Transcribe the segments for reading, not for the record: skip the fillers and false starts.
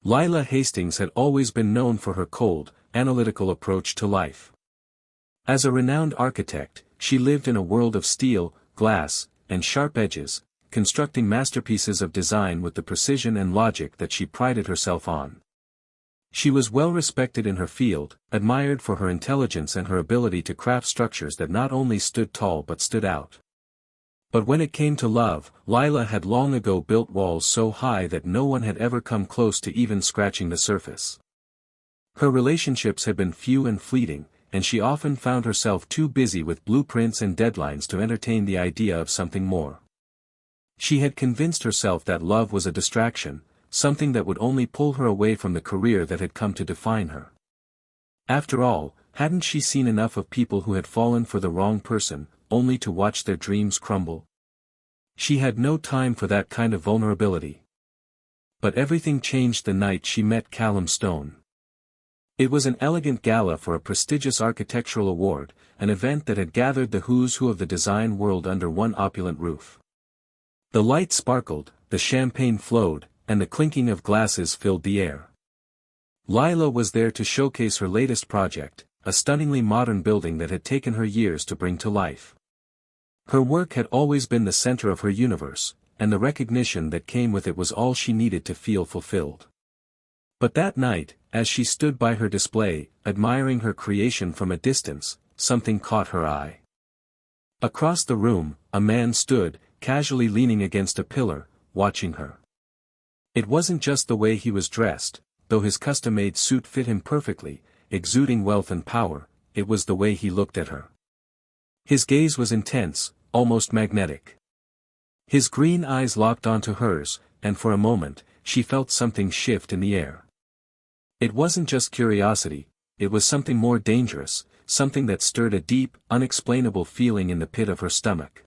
Lila Hastings had always been known for her cold, analytical approach to life. As a renowned architect, she lived in a world of steel, glass, and sharp edges, constructing masterpieces of design with the precision and logic that she prided herself on. She was well respected in her field, admired for her intelligence and her ability to craft structures that not only stood tall but stood out. But when it came to love, Lila had long ago built walls so high that no one had ever come close to even scratching the surface. Her relationships had been few and fleeting, and she often found herself too busy with blueprints and deadlines to entertain the idea of something more. She had convinced herself that love was a distraction, something that would only pull her away from the career that had come to define her. After all, hadn't she seen enough of people who had fallen for the wrong person, only to watch their dreams crumble? She had no time for that kind of vulnerability. But everything changed the night she met Callum Stone. It was an elegant gala for a prestigious architectural award, an event that had gathered the who's who of the design world under one opulent roof. The lights sparkled, the champagne flowed, and the clinking of glasses filled the air. Lila was there to showcase her latest project, a stunningly modern building that had taken her years to bring to life. Her work had always been the center of her universe, and the recognition that came with it was all she needed to feel fulfilled. But that night, as she stood by her display, admiring her creation from a distance, something caught her eye. Across the room, a man stood, casually leaning against a pillar, watching her. It wasn't just the way he was dressed, though his custom-made suit fit him perfectly, exuding wealth and power, it was the way he looked at her. His gaze was intense, almost magnetic. His green eyes locked onto hers, and for a moment, she felt something shift in the air. It wasn't just curiosity, it was something more dangerous, something that stirred a deep, unexplainable feeling in the pit of her stomach.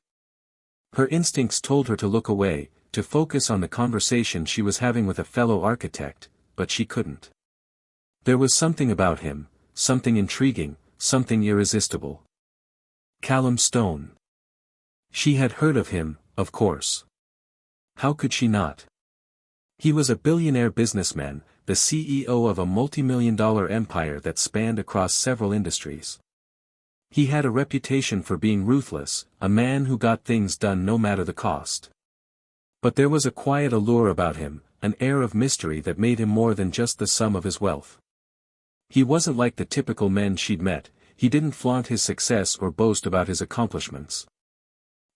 Her instincts told her to look away, to focus on the conversation she was having with a fellow architect, but she couldn't. There was something about him, something intriguing, something irresistible. Callum Stone. She had heard of him, of course. How could she not? He was a billionaire businessman, the CEO of a multi-million-dollar empire that spanned across several industries. He had a reputation for being ruthless, a man who got things done no matter the cost. But there was a quiet allure about him, an air of mystery that made him more than just the sum of his wealth. He wasn't like the typical men she'd met, he didn't flaunt his success or boast about his accomplishments.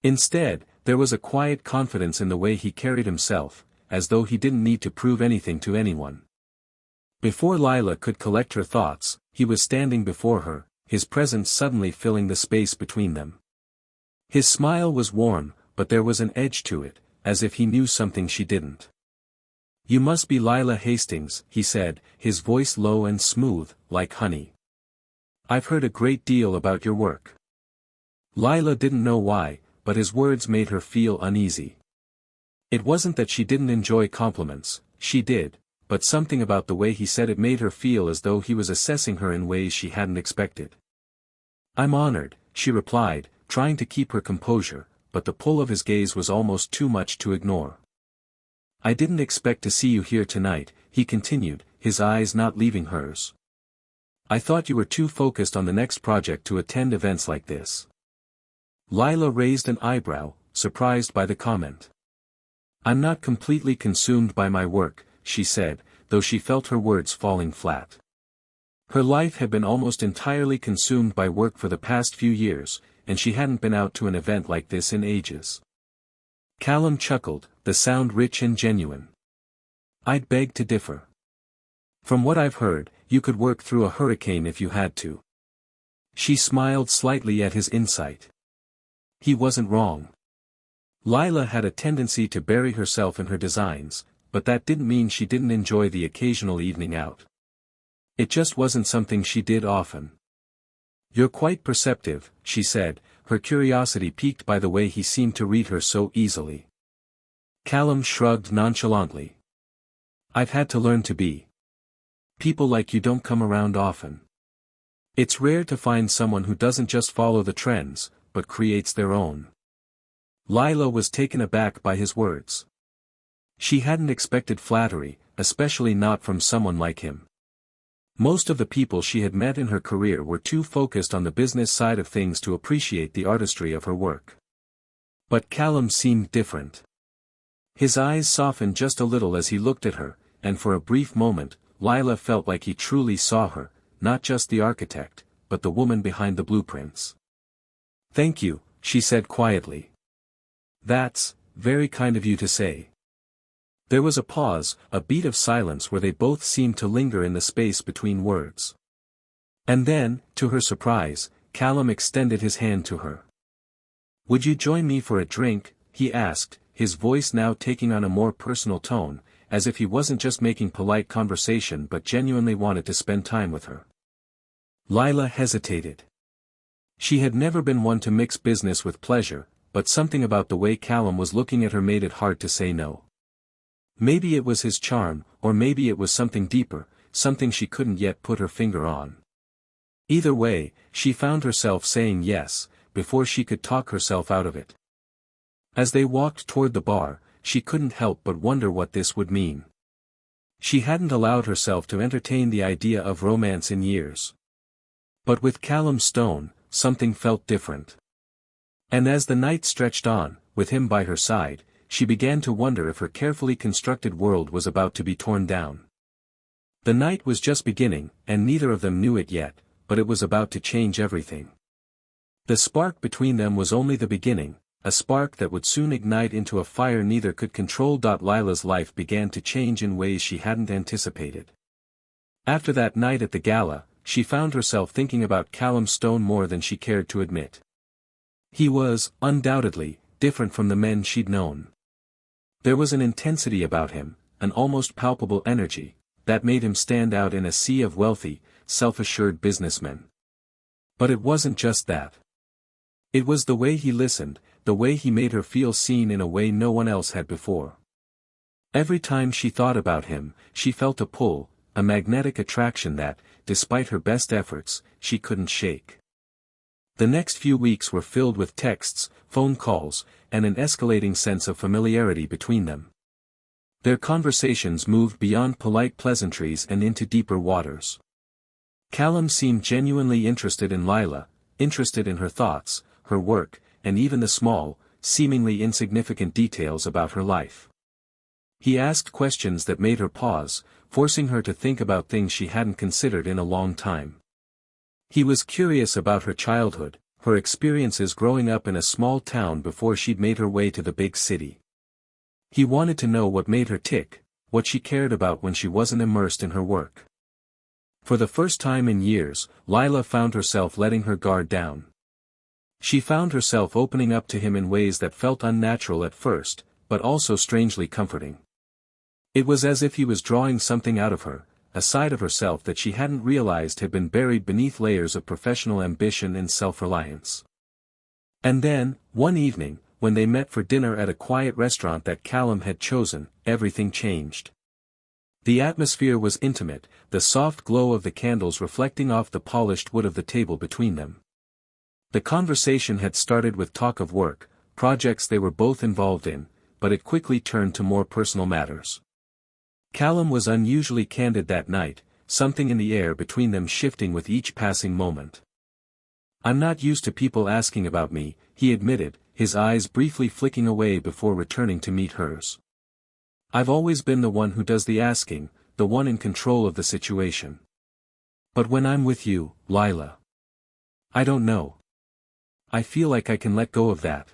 Instead, there was a quiet confidence in the way he carried himself, as though he didn't need to prove anything to anyone. Before Lila could collect her thoughts, he was standing before her, his presence suddenly filling the space between them. His smile was warm, but there was an edge to it, as if he knew something she didn't. "You must be Lila Hastings," he said, his voice low and smooth, like honey. "I've heard a great deal about your work." Lila didn't know why, but his words made her feel uneasy. It wasn't that she didn't enjoy compliments, she did, but something about the way he said it made her feel as though he was assessing her in ways she hadn't expected. "I'm honored," she replied, trying to keep her composure, but the pull of his gaze was almost too much to ignore. "I didn't expect to see you here tonight," he continued, his eyes not leaving hers. "I thought you were too focused on the next project to attend events like this." Lila raised an eyebrow, surprised by the comment. "I'm not completely consumed by my work," she said, though she felt her words falling flat. Her life had been almost entirely consumed by work for the past few years, and she hadn't been out to an event like this in ages. Callum chuckled, the sound rich and genuine. "I'd beg to differ. From what I've heard, you could work through a hurricane if you had to." She smiled slightly at his insight. He wasn't wrong. Lila had a tendency to bury herself in her designs, but that didn't mean she didn't enjoy the occasional evening out. It just wasn't something she did often. "You're quite perceptive," she said, her curiosity piqued by the way he seemed to read her so easily. Callum shrugged nonchalantly. "I've had to learn to be. People like you don't come around often. It's rare to find someone who doesn't just follow the trends, but creates their own." Lila was taken aback by his words. She hadn't expected flattery, especially not from someone like him. Most of the people she had met in her career were too focused on the business side of things to appreciate the artistry of her work. But Callum seemed different. His eyes softened just a little as he looked at her, and for a brief moment, Lila felt like he truly saw her, not just the architect, but the woman behind the blueprints. "Thank you," she said quietly. "That's very kind of you to say." There was a pause, a beat of silence where they both seemed to linger in the space between words. And then, to her surprise, Callum extended his hand to her. "Would you join me for a drink?" he asked, his voice now taking on a more personal tone, as if he wasn't just making polite conversation but genuinely wanted to spend time with her. Lila hesitated. She had never been one to mix business with pleasure, but something about the way Callum was looking at her made it hard to say no. Maybe it was his charm, or maybe it was something deeper, something she couldn't yet put her finger on. Either way, she found herself saying yes, before she could talk herself out of it. As they walked toward the bar, she couldn't help but wonder what this would mean. She hadn't allowed herself to entertain the idea of romance in years. But with Callum Stone, something felt different. And as the night stretched on, with him by her side, she began to wonder if her carefully constructed world was about to be torn down. The night was just beginning, and neither of them knew it yet, but it was about to change everything. The spark between them was only the beginning, a spark that would soon ignite into a fire neither could control. Lila's life began to change in ways she hadn't anticipated. After that night at the gala, she found herself thinking about Callum Stone more than she cared to admit. He was, undoubtedly, different from the men she'd known. There was an intensity about him, an almost palpable energy, that made him stand out in a sea of wealthy, self-assured businessmen. But it wasn't just that. It was the way he listened, the way he made her feel seen in a way no one else had before. Every time she thought about him, she felt a pull, a magnetic attraction that, despite her best efforts, she couldn't shake. The next few weeks were filled with texts, phone calls, and an escalating sense of familiarity between them. Their conversations moved beyond polite pleasantries and into deeper waters. Callum seemed genuinely interested in Lila, interested in her thoughts, her work, and even the small, seemingly insignificant details about her life. He asked questions that made her pause, forcing her to think about things she hadn't considered in a long time. He was curious about her childhood, her experiences growing up in a small town before she'd made her way to the big city. He wanted to know what made her tick, what she cared about when she wasn't immersed in her work. For the first time in years, Lila found herself letting her guard down. She found herself opening up to him in ways that felt unnatural at first, but also strangely comforting. It was as if he was drawing something out of her, a side of herself that she hadn't realized had been buried beneath layers of professional ambition and self-reliance. And then, one evening, when they met for dinner at a quiet restaurant that Callum had chosen, everything changed. The atmosphere was intimate, the soft glow of the candles reflecting off the polished wood of the table between them. The conversation had started with talk of work, projects they were both involved in, but it quickly turned to more personal matters. Callum was unusually candid that night, something in the air between them shifting with each passing moment. "I'm not used to people asking about me," he admitted, his eyes briefly flicking away before returning to meet hers. "I've always been the one who does the asking, the one in control of the situation. But when I'm with you, Lila, I don't know. I feel like I can let go of that."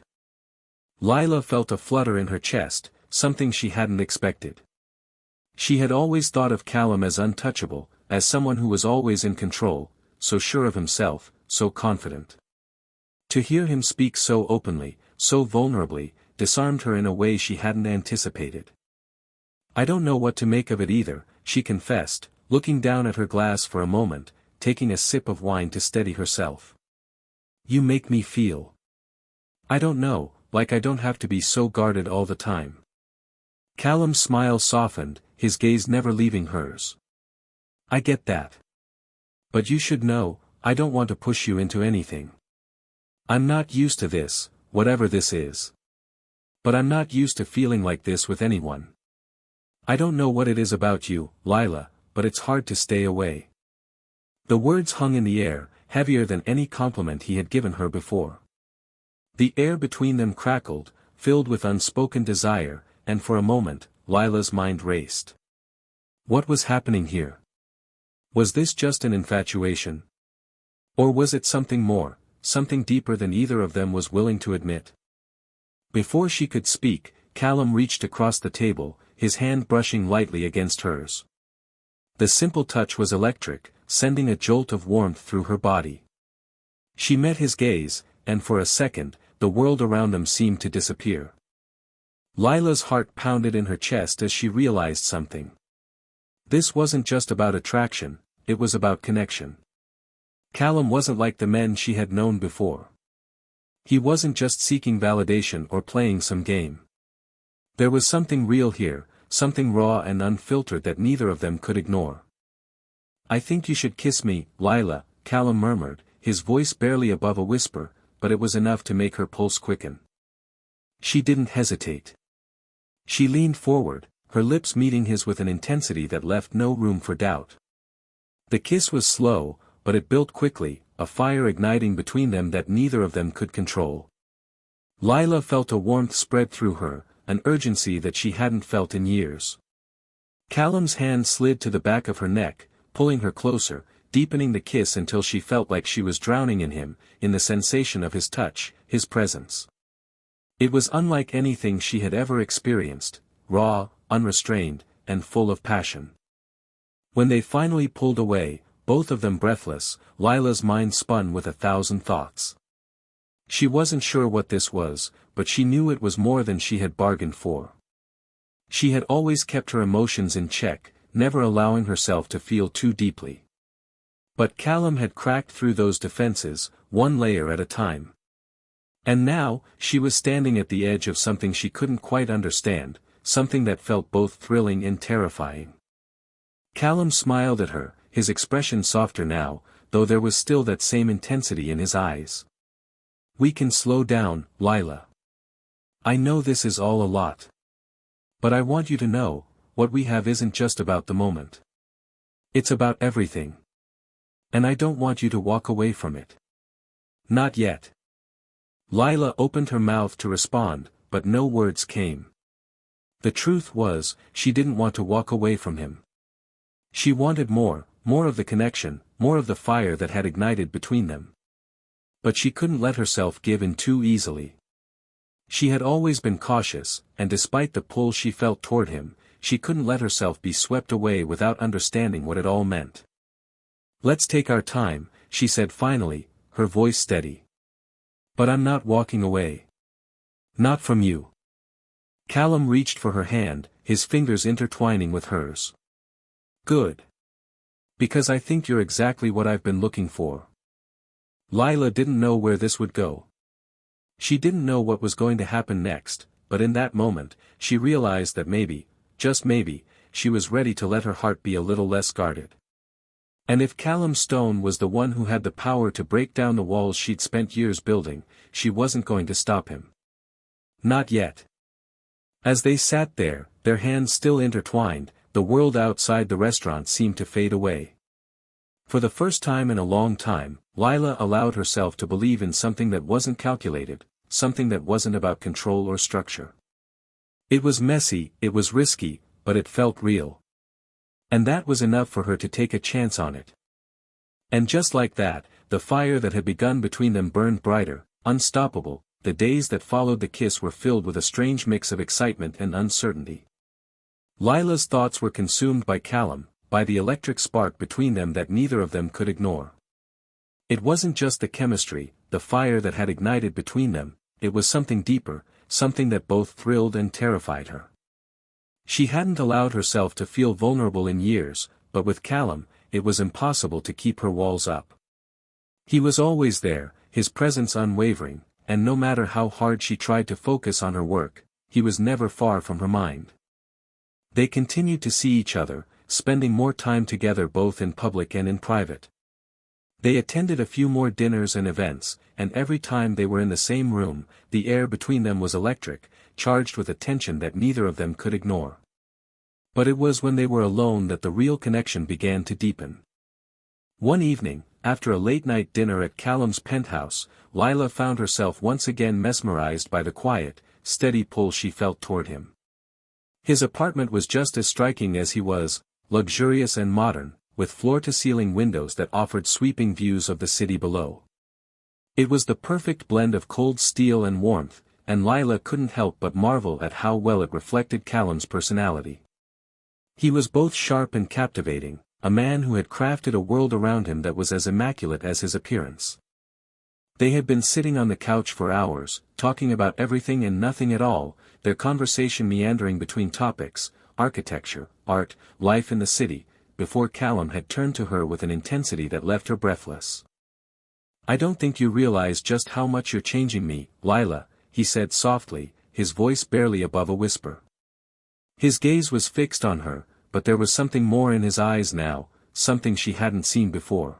Lila felt a flutter in her chest, something she hadn't expected. She had always thought of Callum as untouchable, as someone who was always in control, so sure of himself, so confident. To hear him speak so openly, so vulnerably, disarmed her in a way she hadn't anticipated. "I don't know what to make of it either," she confessed, looking down at her glass for a moment, taking a sip of wine to steady herself. "You make me feel, I don't know, like I don't have to be so guarded all the time." Callum's smile softened, his gaze never leaving hers. "I get that. But you should know, I don't want to push you into anything. I'm not used to this, whatever this is. But I'm not used to feeling like this with anyone. I don't know what it is about you, Lila, but it's hard to stay away. The words hung in the air, heavier than any compliment he had given her before. The air between them crackled, filled with unspoken desire, and for a moment, Lila's mind raced. What was happening here? Was this just an infatuation? Or was it something more, something deeper than either of them was willing to admit? Before she could speak, Callum reached across the table, his hand brushing lightly against hers. The simple touch was electric, sending a jolt of warmth through her body. She met his gaze, and for a second, the world around them seemed to disappear. Lila's heart pounded in her chest as she realized something. This wasn't just about attraction, it was about connection. Callum wasn't like the men she had known before. He wasn't just seeking validation or playing some game. There was something real here, something raw and unfiltered that neither of them could ignore. I think you should kiss me, Lila, Callum murmured, his voice barely above a whisper, but it was enough to make her pulse quicken. She didn't hesitate. She leaned forward, her lips meeting his with an intensity that left no room for doubt. The kiss was slow, but it built quickly, a fire igniting between them that neither of them could control. Lila felt a warmth spread through her, an urgency that she hadn't felt in years. Callum's hand slid to the back of her neck, pulling her closer, deepening the kiss until she felt like she was drowning in him, in the sensation of his touch, his presence. It was unlike anything she had ever experienced, raw, unrestrained, and full of passion. When they finally pulled away, both of them breathless, Lila's mind spun with 1,000 thoughts. She wasn't sure what this was, but she knew it was more than she had bargained for. She had always kept her emotions in check, never allowing herself to feel too deeply. But Callum had cracked through those defenses, one layer at a time. And now, she was standing at the edge of something she couldn't quite understand, something that felt both thrilling and terrifying. Callum smiled at her, his expression softer now, though there was still that same intensity in his eyes. We can slow down, Lila. I know this is all a lot. But I want you to know, what we have isn't just about the moment. It's about everything. And I don't want you to walk away from it. Not yet. Lila opened her mouth to respond, but no words came. The truth was, she didn't want to walk away from him. She wanted more of the connection, more of the fire that had ignited between them. But she couldn't let herself give in too easily. She had always been cautious, and despite the pull she felt toward him, she couldn't let herself be swept away without understanding what it all meant. Let's take our time, she said finally, her voice steady. But I'm not walking away. Not from you. Callum reached for her hand, his fingers intertwining with hers. Good. Because I think you're exactly what I've been looking for. Lila didn't know where this would go. She didn't know what was going to happen next, but in that moment, she realized that maybe, just maybe, she was ready to let her heart be a little less guarded. And if Callum Stone was the one who had the power to break down the walls she'd spent years building, she wasn't going to stop him. Not yet. As they sat there, their hands still intertwined, the world outside the restaurant seemed to fade away. For the first time in a long time, Lila allowed herself to believe in something that wasn't calculated, something that wasn't about control or structure. It was messy, it was risky, but it felt real. And that was enough for her to take a chance on it. And just like that, the fire that had begun between them burned brighter, unstoppable. The days that followed the kiss were filled with a strange mix of excitement and uncertainty. Lila's thoughts were consumed by Callum, by the electric spark between them that neither of them could ignore. It wasn't just the chemistry, the fire that had ignited between them, it was something deeper, something that both thrilled and terrified her. She hadn't allowed herself to feel vulnerable in years, but with Callum, it was impossible to keep her walls up. He was always there, his presence unwavering, and no matter how hard she tried to focus on her work, he was never far from her mind. They continued to see each other, spending more time together both in public and in private. They attended a few more dinners and events, and every time they were in the same room, the air between them was electric, charged with a tension that neither of them could ignore. But it was when they were alone that the real connection began to deepen. One evening, after a late-night dinner at Callum's penthouse, Laya found herself once again mesmerized by the quiet, steady pull she felt toward him. His apartment was just as striking as he was, luxurious and modern, with floor-to-ceiling windows that offered sweeping views of the city below. It was the perfect blend of cold steel and warmth, and Laya couldn't help but marvel at how well it reflected Callum's personality. He was both sharp and captivating, a man who had crafted a world around him that was as immaculate as his appearance. They had been sitting on the couch for hours, talking about everything and nothing at all, their conversation meandering between topics, architecture, art, life in the city, before Callum had turned to her with an intensity that left her breathless. "I don't think you realize just how much you're changing me, Laya," he said softly, his voice barely above a whisper. His gaze was fixed on her, but there was something more in his eyes now, something she hadn't seen before.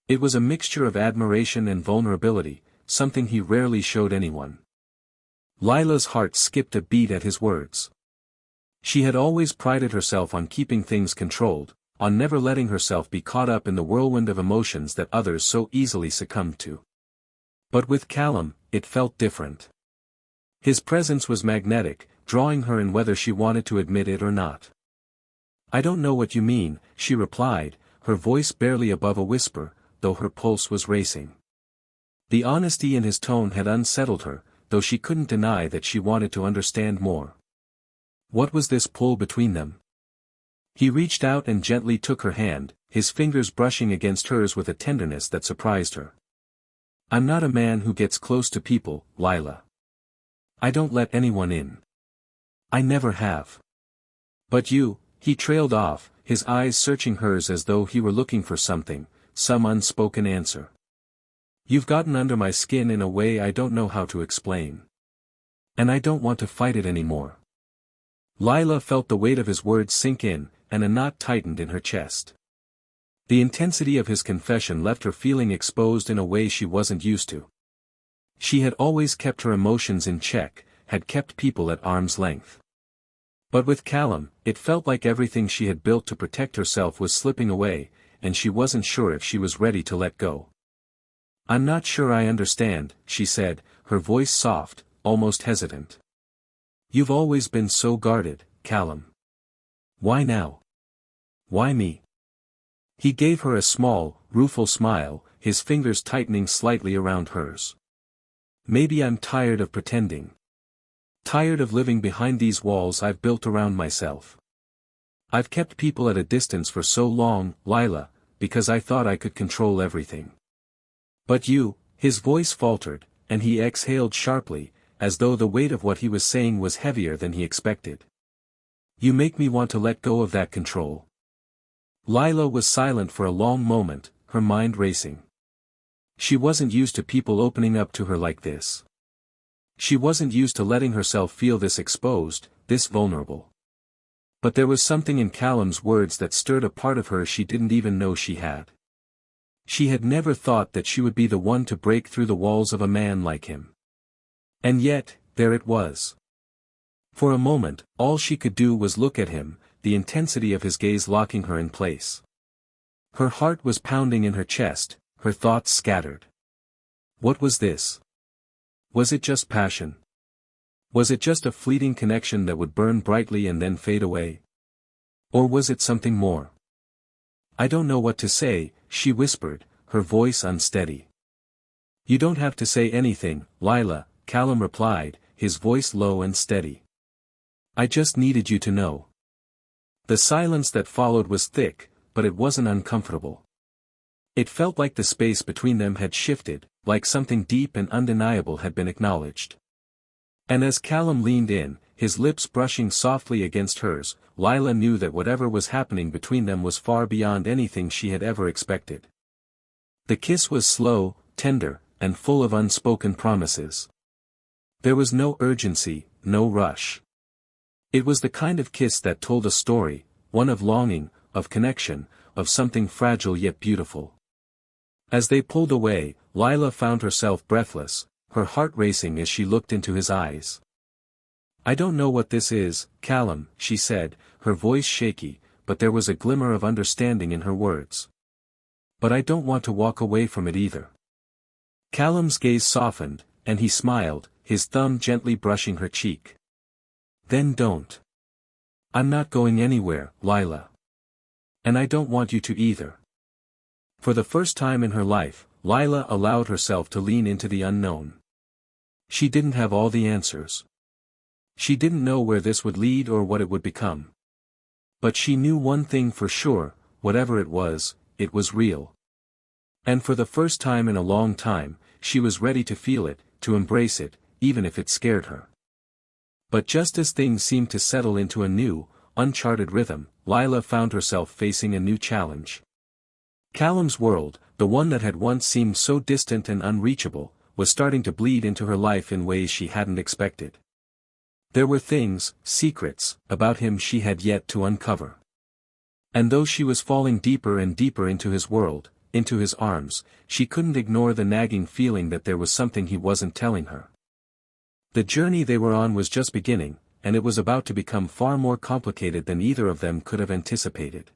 It was a mixture of admiration and vulnerability, something he rarely showed anyone. Laya's heart skipped a beat at his words. She had always prided herself on keeping things controlled, on never letting herself be caught up in the whirlwind of emotions that others so easily succumbed to. But with Callum, it felt different. His presence was magnetic, drawing her in whether she wanted to admit it or not. "I don't know what you mean," she replied, her voice barely above a whisper, though her pulse was racing. The honesty in his tone had unsettled her, though she couldn't deny that she wanted to understand more. What was this pull between them? He reached out and gently took her hand, his fingers brushing against hers with a tenderness that surprised her. "I'm not a man who gets close to people, Laya. I don't let anyone in. I never have. But you," he trailed off, his eyes searching hers as though he were looking for something, some unspoken answer. "You've gotten under my skin in a way I don't know how to explain. And I don't want to fight it anymore." Laya felt the weight of his words sink in, and a knot tightened in her chest. The intensity of his confession left her feeling exposed in a way she wasn't used to. She had always kept her emotions in check, had kept people at arm's length. But with Callum, it felt like everything she had built to protect herself was slipping away, and she wasn't sure if she was ready to let go. "I'm not sure I understand," she said, her voice soft, almost hesitant. "You've always been so guarded, Callum. Why now? Why me?" He gave her a small, rueful smile, his fingers tightening slightly around hers. "Maybe I'm tired of pretending. Tired of living behind these walls I've built around myself. I've kept people at a distance for so long, Laya, because I thought I could control everything. But you," his voice faltered, and he exhaled sharply, as though the weight of what he was saying was heavier than he expected. "You make me want to let go of that control." Laya was silent for a long moment, her mind racing. She wasn't used to people opening up to her like this. She wasn't used to letting herself feel this exposed, this vulnerable. But there was something in Callum's words that stirred a part of her she didn't even know she had. She had never thought that she would be the one to break through the walls of a man like him. And yet, there it was. For a moment, all she could do was look at him, the intensity of his gaze locking her in place. Her heart was pounding in her chest, her thoughts scattered. What was this? Was it just passion? Was it just a fleeting connection that would burn brightly and then fade away? Or was it something more? "I don't know what to say," she whispered, her voice unsteady. "You don't have to say anything, Laya," Callum replied, his voice low and steady. "I just needed you to know." The silence that followed was thick, but it wasn't uncomfortable. It felt like the space between them had shifted, like something deep and undeniable had been acknowledged. And as Callum leaned in, his lips brushing softly against hers, Laya knew that whatever was happening between them was far beyond anything she had ever expected. The kiss was slow, tender, and full of unspoken promises. There was no urgency, no rush. It was the kind of kiss that told a story, one of longing, of connection, of something fragile yet beautiful. As they pulled away, Laya found herself breathless, her heart racing as she looked into his eyes. "I don't know what this is, Callum," she said, her voice shaky, but there was a glimmer of understanding in her words. But I don't want to walk away from it either. Callum's gaze softened, and he smiled, his thumb gently brushing her cheek. Then don't. I'm not going anywhere, Lila. And I don't want you to either. For the first time in her life, Lila allowed herself to lean into the unknown. She didn't have all the answers. She didn't know where this would lead or what it would become. But she knew one thing for sure, whatever it was real. And for the first time in a long time, she was ready to feel it, to embrace it, even if it scared her. But just as things seemed to settle into a new, uncharted rhythm, Lila found herself facing a new challenge. Callum's world, the one that had once seemed so distant and unreachable, was starting to bleed into her life in ways she hadn't expected. There were things, secrets, about him she had yet to uncover. And though she was falling deeper and deeper into his world, into his arms, she couldn't ignore the nagging feeling that there was something he wasn't telling her. The journey they were on was just beginning, and it was about to become far more complicated than either of them could have anticipated.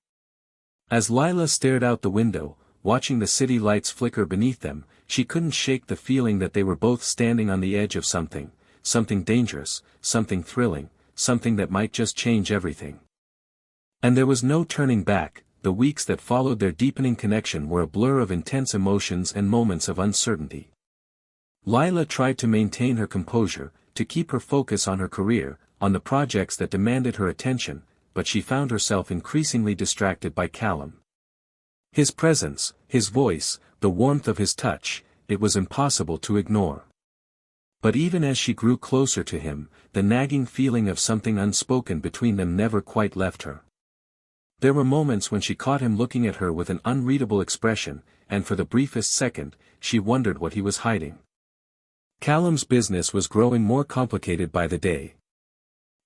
As Lila stared out the window, watching the city lights flicker beneath them, she couldn't shake the feeling that they were both standing on the edge of something dangerous, something thrilling, something that might just change everything. And there was no turning back. The weeks that followed their deepening connection were a blur of intense emotions and moments of uncertainty. Lila tried to maintain her composure, to keep her focus on her career, on the projects that demanded her attention, but she found herself increasingly distracted by Callum. His presence, his voice, the warmth of his touch, it was impossible to ignore. But even as she grew closer to him, the nagging feeling of something unspoken between them never quite left her. There were moments when she caught him looking at her with an unreadable expression, and for the briefest second, she wondered what he was hiding. Callum's business was growing more complicated by the day.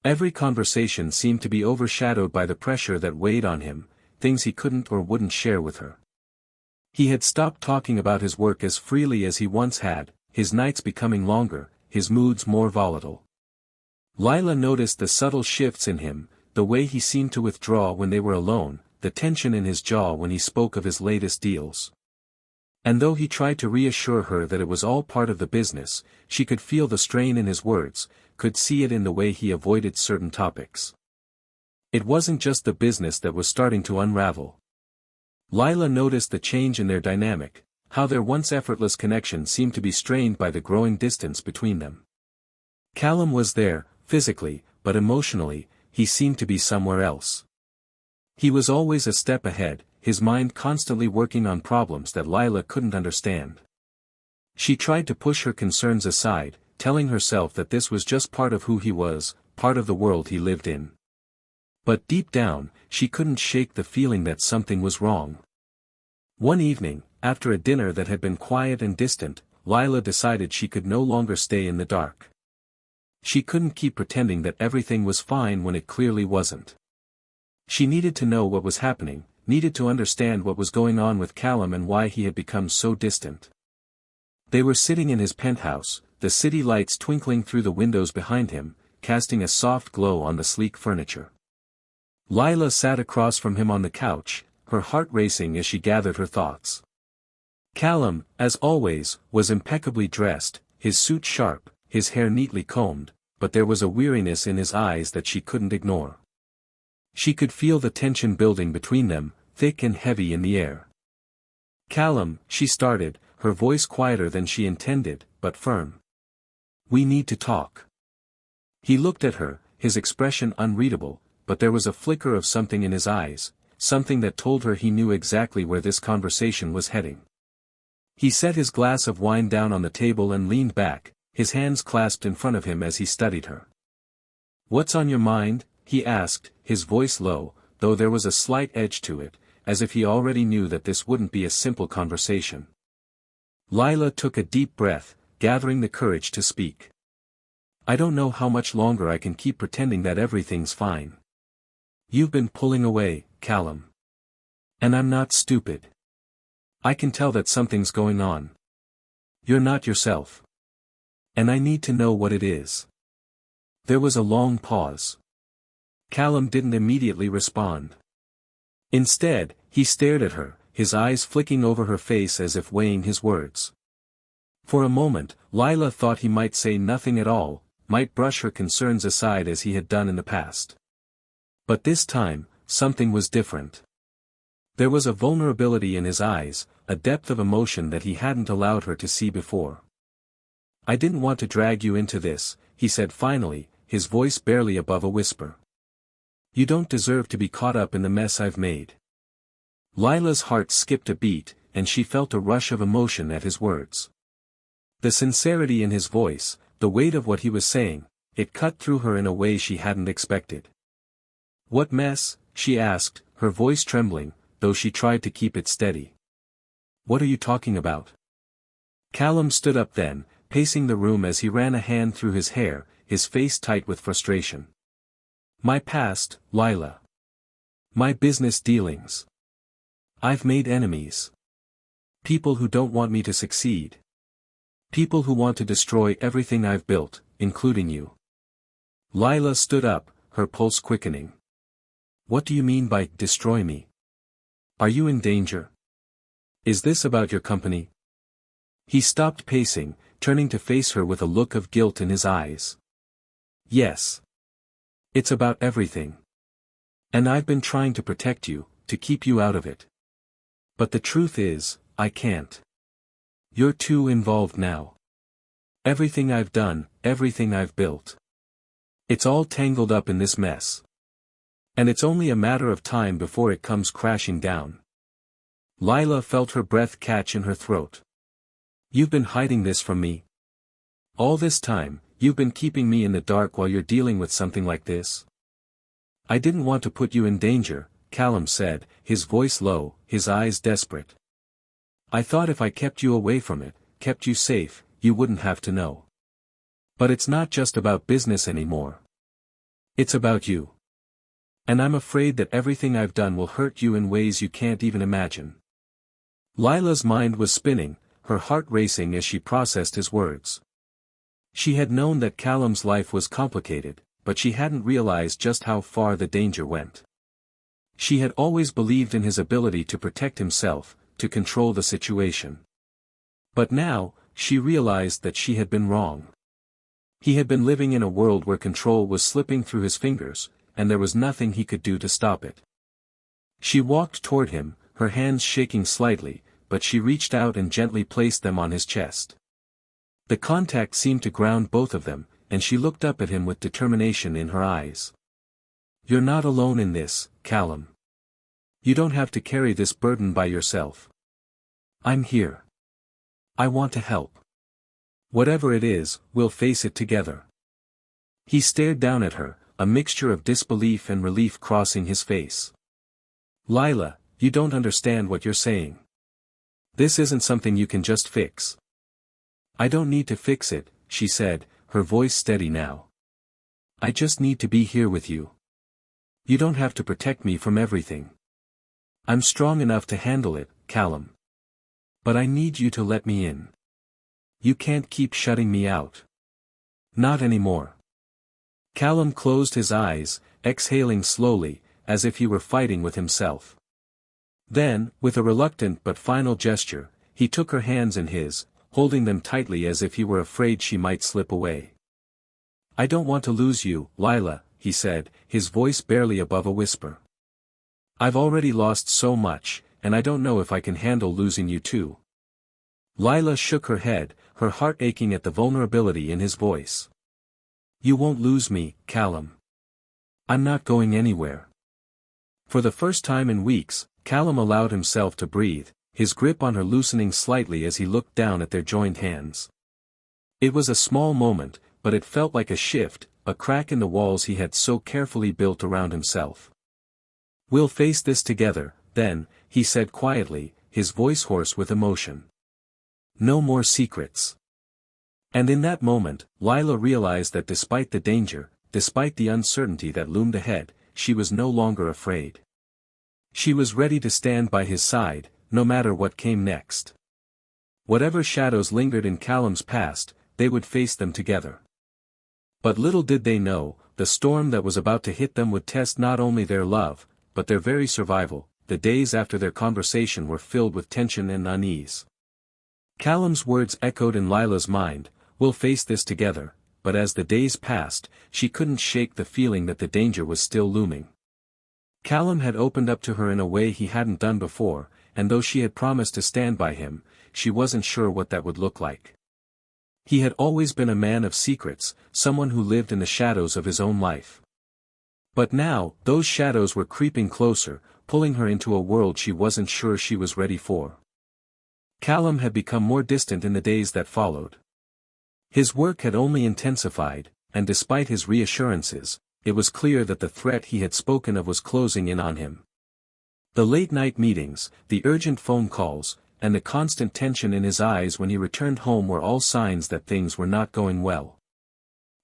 Every conversation seemed to be overshadowed by the pressure that weighed on him, things he couldn't or wouldn't share with her. He had stopped talking about his work as freely as he once had, his nights becoming longer, his moods more volatile. Lila noticed the subtle shifts in him, the way he seemed to withdraw when they were alone, the tension in his jaw when he spoke of his latest deals. And though he tried to reassure her that it was all part of the business, she could feel the strain in his words, could see it in the way he avoided certain topics. It wasn't just the business that was starting to unravel. Lila noticed the change in their dynamic, how their once effortless connection seemed to be strained by the growing distance between them. Callum was there, physically, but emotionally, he seemed to be somewhere else. He was always a step ahead, his mind constantly working on problems that Lila couldn't understand. She tried to push her concerns aside, telling herself that this was just part of who he was, part of the world he lived in. But deep down, she couldn't shake the feeling that something was wrong. One evening, after a dinner that had been quiet and distant, Lila decided she could no longer stay in the dark. She couldn't keep pretending that everything was fine when it clearly wasn't. She needed to know what was happening, needed to understand what was going on with Callum and why he had become so distant. They were sitting in his penthouse, the city lights twinkling through the windows behind him, casting a soft glow on the sleek furniture. Lila sat across from him on the couch, her heart racing as she gathered her thoughts. Callum, as always, was impeccably dressed, his suit sharp, his hair neatly combed, but there was a weariness in his eyes that she couldn't ignore. She could feel the tension building between them, thick and heavy in the air. "Callum," she started, her voice quieter than she intended, but firm. "We need to talk." He looked at her, his expression unreadable, but there was a flicker of something in his eyes, something that told her he knew exactly where this conversation was heading. He set his glass of wine down on the table and leaned back, his hands clasped in front of him as he studied her. "What's on your mind?" he asked, his voice low, though there was a slight edge to it, as if he already knew that this wouldn't be a simple conversation. Lila took a deep breath, gathering the courage to speak. "I don't know how much longer I can keep pretending that everything's fine. You've been pulling away, Callum. And I'm not stupid. I can tell that something's going on. You're not yourself. And I need to know what it is." There was a long pause. Callum didn't immediately respond. Instead, he stared at her, his eyes flicking over her face as if weighing his words. For a moment, Lila thought he might say nothing at all, might brush her concerns aside as he had done in the past. But this time, something was different. There was a vulnerability in his eyes, a depth of emotion that he hadn't allowed her to see before. "I didn't want to drag you into this," he said finally, his voice barely above a whisper. "You don't deserve to be caught up in the mess I've made." Lila's heart skipped a beat, and she felt a rush of emotion at his words. The sincerity in his voice, the weight of what he was saying, it cut through her in a way she hadn't expected. "What mess?" she asked, her voice trembling, though she tried to keep it steady. "What are you talking about?" Callum stood up then, pacing the room as he ran a hand through his hair, his face tight with frustration. "My past, Lila. My business dealings. I've made enemies. People who don't want me to succeed. People who want to destroy everything I've built, including you." Lila stood up, her pulse quickening. "What do you mean by destroy me? Are you in danger? Is this about your company?" He stopped pacing, turning to face her with a look of guilt in his eyes. "Yes. It's about everything. And I've been trying to protect you, to keep you out of it. But the truth is, I can't. You're too involved now. Everything I've done, everything I've built. It's all tangled up in this mess. And it's only a matter of time before it comes crashing down." Lila felt her breath catch in her throat. "You've been hiding this from me. All this time, you've been keeping me in the dark while you're dealing with something like this?" "I didn't want to put you in danger," Callum said, his voice low, his eyes desperate. "I thought if I kept you away from it, kept you safe, you wouldn't have to know. But it's not just about business anymore. It's about you. And I'm afraid that everything I've done will hurt you in ways you can't even imagine." Lila's mind was spinning, her heart racing as she processed his words. She had known that Callum's life was complicated, but she hadn't realized just how far the danger went. She had always believed in his ability to protect himself, to control the situation. But now, she realized that she had been wrong. He had been living in a world where control was slipping through his fingers, and there was nothing he could do to stop it. She walked toward him, her hands shaking slightly, but she reached out and gently placed them on his chest. The contact seemed to ground both of them, and she looked up at him with determination in her eyes. "You're not alone in this, Callum. You don't have to carry this burden by yourself. I'm here. I want to help. Whatever it is, we'll face it together." He stared down at her, a mixture of disbelief and relief crossing his face. "Lila, you don't understand what you're saying. This isn't something you can just fix." "I don't need to fix it," she said, her voice steady now. "I just need to be here with you. You don't have to protect me from everything. I'm strong enough to handle it, Callum. But I need you to let me in. You can't keep shutting me out. Not anymore." Callum closed his eyes, exhaling slowly, as if he were fighting with himself. Then, with a reluctant but final gesture, he took her hands in his, holding them tightly as if he were afraid she might slip away. "I don't want to lose you, Lila," he said, his voice barely above a whisper. "I've already lost so much, and I don't know if I can handle losing you too." Lila shook her head, her heart aching at the vulnerability in his voice. "You won't lose me, Callum. I'm not going anywhere." For the first time in weeks, Callum allowed himself to breathe, his grip on her loosening slightly as he looked down at their joined hands. It was a small moment, but it felt like a shift, a crack in the walls he had so carefully built around himself. "We'll face this together, then," he said quietly, his voice hoarse with emotion. "No more secrets." And in that moment, Lila realized that despite the danger, despite the uncertainty that loomed ahead, she was no longer afraid. She was ready to stand by his side, no matter what came next. Whatever shadows lingered in Callum's past, they would face them together. But little did they know, the storm that was about to hit them would test not only their love, but their very survival. The days after their conversation were filled with tension and unease. Callum's words echoed in Lila's mind, "We'll face this together," but as the days passed, she couldn't shake the feeling that the danger was still looming. Callum had opened up to her in a way he hadn't done before, and though she had promised to stand by him, she wasn't sure what that would look like. He had always been a man of secrets, someone who lived in the shadows of his own life. But now, those shadows were creeping closer, pulling her into a world she wasn't sure she was ready for. Callum had become more distant in the days that followed. His work had only intensified, and despite his reassurances, it was clear that the threat he had spoken of was closing in on him. The late-night meetings, the urgent phone calls, and the constant tension in his eyes when he returned home were all signs that things were not going well.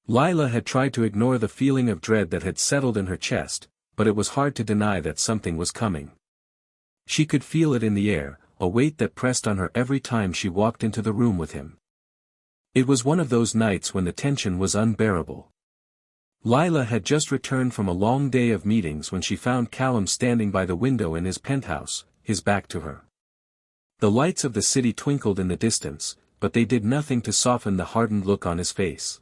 Lila had tried to ignore the feeling of dread that had settled in her chest, but it was hard to deny that something was coming. She could feel it in the air, a weight that pressed on her every time she walked into the room with him. It was one of those nights when the tension was unbearable. Lila had just returned from a long day of meetings when she found Callum standing by the window in his penthouse, his back to her. The lights of the city twinkled in the distance, but they did nothing to soften the hardened look on his face.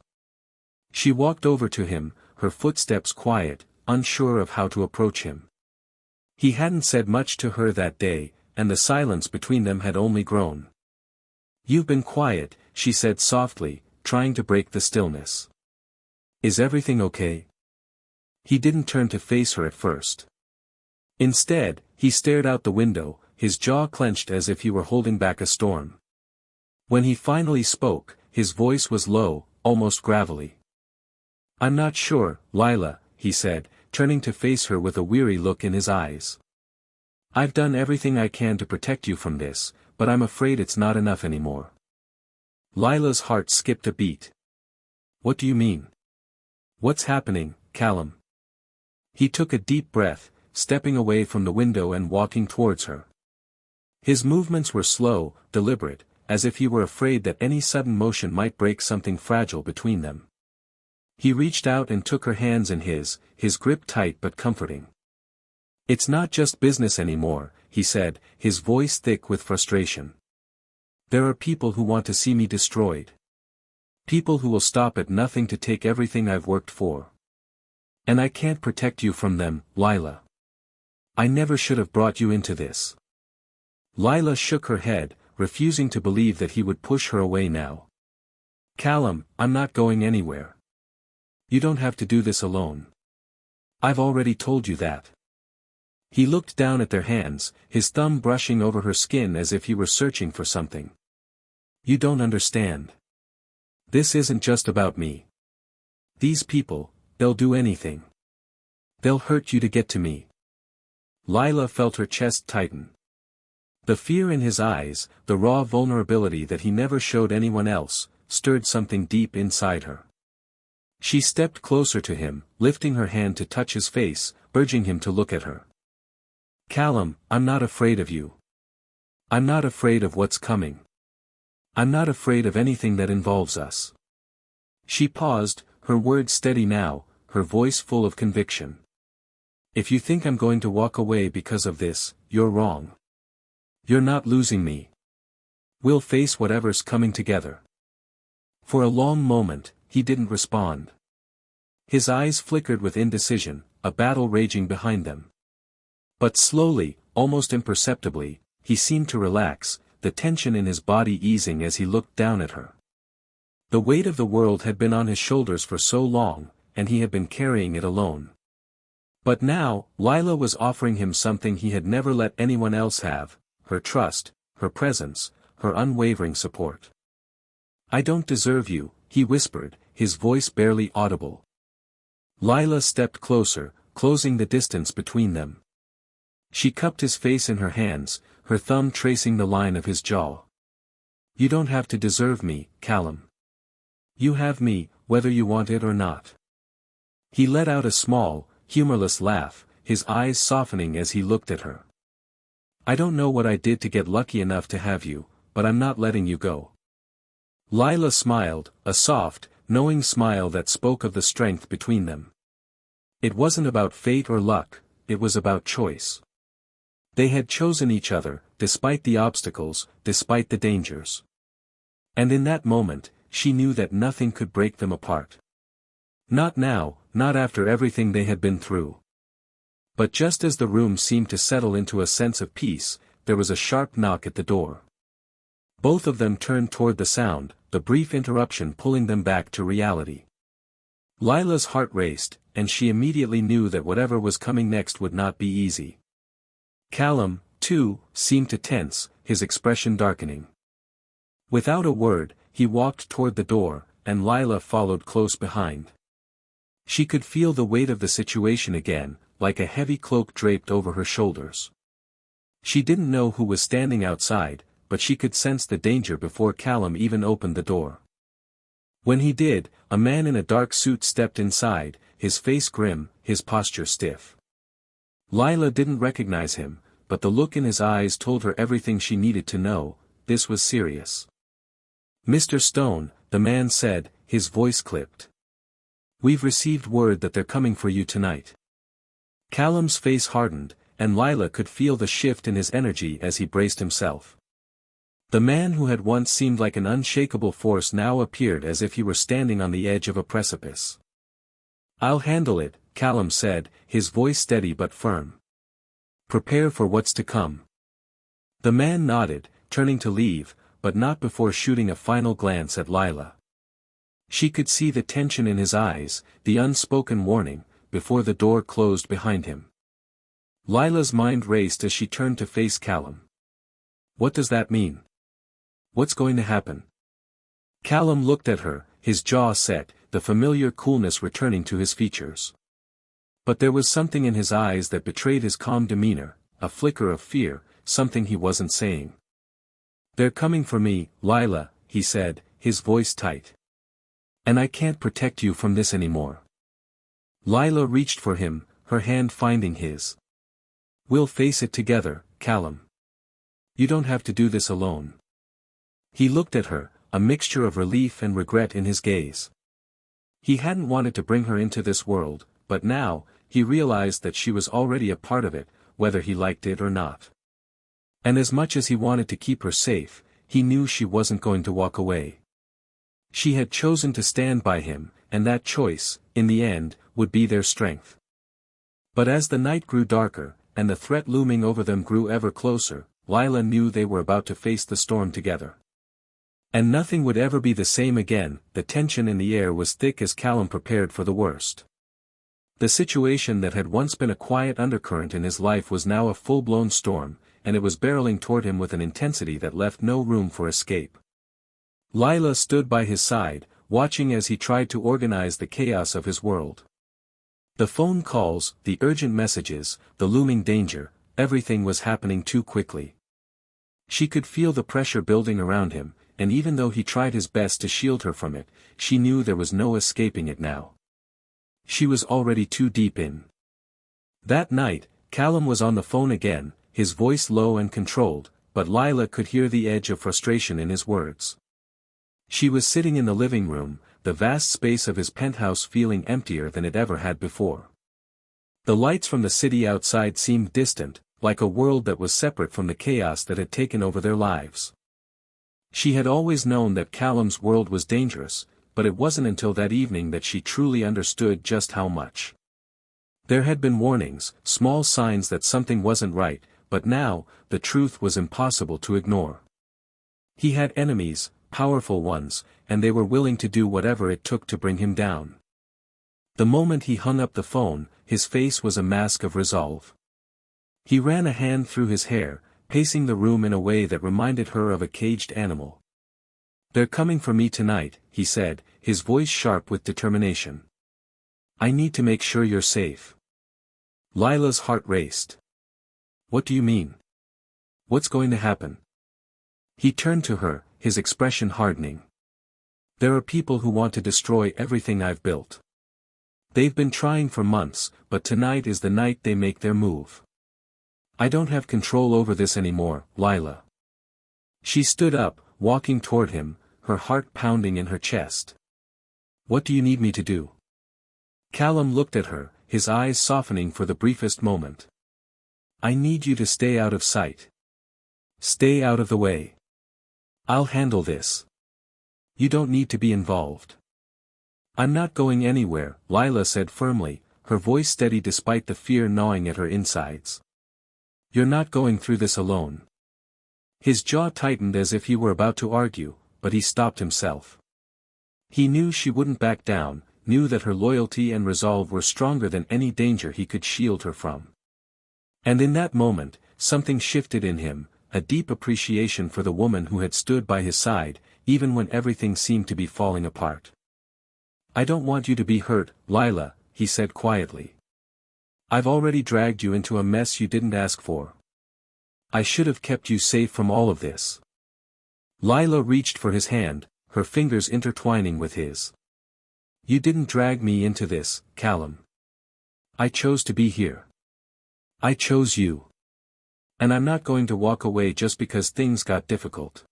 She walked over to him, her footsteps quiet, unsure of how to approach him. He hadn't said much to her that day, and the silence between them had only grown. "You've been quiet," she said softly, trying to break the stillness. "Is everything okay?" He didn't turn to face her at first. Instead, he stared out the window, his jaw clenched as if he were holding back a storm. When he finally spoke, his voice was low, almost gravelly. "I'm not sure, Lila," he said, turning to face her with a weary look in his eyes. "I've done everything I can to protect you from this, but I'm afraid it's not enough anymore." Lila's heart skipped a beat. "What do you mean? What's happening, Callum?" He took a deep breath, stepping away from the window and walking towards her. His movements were slow, deliberate, as if he were afraid that any sudden motion might break something fragile between them. He reached out and took her hands in his grip tight but comforting. "It's not just business anymore," he said, his voice thick with frustration. "There are people who want to see me destroyed. People who will stop at nothing to take everything I've worked for. And I can't protect you from them, Lila. I never should have brought you into this." Lila shook her head, refusing to believe that he would push her away now. "Callum, I'm not going anywhere. You don't have to do this alone. I've already told you that." He looked down at their hands, his thumb brushing over her skin as if he were searching for something. "You don't understand. This isn't just about me. These people, they'll do anything. They'll hurt you to get to me." Lila felt her chest tighten. The fear in his eyes, the raw vulnerability that he never showed anyone else, stirred something deep inside her. She stepped closer to him, lifting her hand to touch his face, urging him to look at her. "Callum, I'm not afraid of you. I'm not afraid of what's coming. I'm not afraid of anything that involves us." She paused, her words steady now, her voice full of conviction. "If you think I'm going to walk away because of this, you're wrong. You're not losing me. We'll face whatever's coming together." For a long moment, he didn't respond. His eyes flickered with indecision, a battle raging behind them. But slowly, almost imperceptibly, he seemed to relax, the tension in his body easing as he looked down at her. The weight of the world had been on his shoulders for so long, and he had been carrying it alone. But now, Lila was offering him something he had never let anyone else have, her trust, her presence, her unwavering support. "I don't deserve you," he whispered, his voice barely audible. Lila stepped closer, closing the distance between them. She cupped his face in her hands, her thumb tracing the line of his jaw. "You don't have to deserve me, Callum. You have me, whether you want it or not." He let out a small, humorless laugh, his eyes softening as he looked at her. "I don't know what I did to get lucky enough to have you, but I'm not letting you go." Lila smiled, a soft, knowing smile that spoke of the strength between them. It wasn't about fate or luck, it was about choice. They had chosen each other, despite the obstacles, despite the dangers. And in that moment, she knew that nothing could break them apart. Not now, not after everything they had been through. But just as the room seemed to settle into a sense of peace, there was a sharp knock at the door. Both of them turned toward the sound, the brief interruption pulling them back to reality. Lila's heart raced, and she immediately knew that whatever was coming next would not be easy. Callum, too, seemed to tense, his expression darkening. Without a word, he walked toward the door, and Lila followed close behind. She could feel the weight of the situation again, like a heavy cloak draped over her shoulders. She didn't know who was standing outside, but she could sense the danger before Callum even opened the door. When he did, a man in a dark suit stepped inside, his face grim, his posture stiff. Lila didn't recognize him, but the look in his eyes told her everything she needed to know. This was serious. "Mr. Stone," the man said, his voice clipped. "We've received word that they're coming for you tonight." Callum's face hardened, and Lila could feel the shift in his energy as he braced himself. The man who had once seemed like an unshakable force now appeared as if he were standing on the edge of a precipice. "I'll handle it," Callum said, his voice steady but firm. "Prepare for what's to come." The man nodded, turning to leave, but not before shooting a final glance at Lila. She could see the tension in his eyes, the unspoken warning, before the door closed behind him. Lila's mind raced as she turned to face Callum. What does that mean? What's going to happen? Callum looked at her, his jaw set, the familiar coolness returning to his features. But there was something in his eyes that betrayed his calm demeanor, a flicker of fear, something he wasn't saying. "They're coming for me, Lila," he said, his voice tight. "And I can't protect you from this anymore." Lila reached for him, her hand finding his. "We'll face it together, Callum. You don't have to do this alone." He looked at her, a mixture of relief and regret in his gaze. He hadn't wanted to bring her into this world, but now, he realized that she was already a part of it, whether he liked it or not. And as much as he wanted to keep her safe, he knew she wasn't going to walk away. She had chosen to stand by him, and that choice, in the end, would be their strength. But as the night grew darker, and the threat looming over them grew ever closer, Lila knew they were about to face the storm together. And nothing would ever be the same again. The tension in the air was thick as Callum prepared for the worst. The situation that had once been a quiet undercurrent in his life was now a full-blown storm, and it was barreling toward him with an intensity that left no room for escape. Lila stood by his side, watching as he tried to organize the chaos of his world. The phone calls, the urgent messages, the looming danger, everything was happening too quickly. She could feel the pressure building around him, and even though he tried his best to shield her from it, she knew there was no escaping it now. She was already too deep in. That night, Callum was on the phone again, his voice low and controlled, but Lila could hear the edge of frustration in his words. She was sitting in the living room, the vast space of his penthouse feeling emptier than it ever had before. The lights from the city outside seemed distant, like a world that was separate from the chaos that had taken over their lives. She had always known that Callum's world was dangerous, but it wasn't until that evening that she truly understood just how much. There had been warnings, small signs that something wasn't right, but now, the truth was impossible to ignore. He had enemies, powerful ones, and they were willing to do whatever it took to bring him down. The moment he hung up the phone, his face was a mask of resolve. He ran a hand through his hair, pacing the room in a way that reminded her of a caged animal. "They're coming for me tonight," he said, his voice sharp with determination. "I need to make sure you're safe." Lila's heart raced. "What do you mean? What's going to happen?" He turned to her, his expression hardening. "There are people who want to destroy everything I've built. They've been trying for months, but tonight is the night they make their move. I don't have control over this anymore, Lila." She stood up, walking toward him, her heart pounding in her chest. "What do you need me to do?" Callum looked at her, his eyes softening for the briefest moment. "I need you to stay out of sight. Stay out of the way. I'll handle this. You don't need to be involved." "I'm not going anywhere," Lila said firmly, her voice steady despite the fear gnawing at her insides. "You're not going through this alone." His jaw tightened as if he were about to argue, but he stopped himself. He knew she wouldn't back down, knew that her loyalty and resolve were stronger than any danger he could shield her from. And in that moment, something shifted in him, a deep appreciation for the woman who had stood by his side, even when everything seemed to be falling apart. "I don't want you to be hurt, Lila," he said quietly. "I've already dragged you into a mess you didn't ask for. I should have kept you safe from all of this." Lila reached for his hand, her fingers intertwining with his. "You didn't drag me into this, Callum. I chose to be here. I chose you. And I'm not going to walk away just because things got difficult."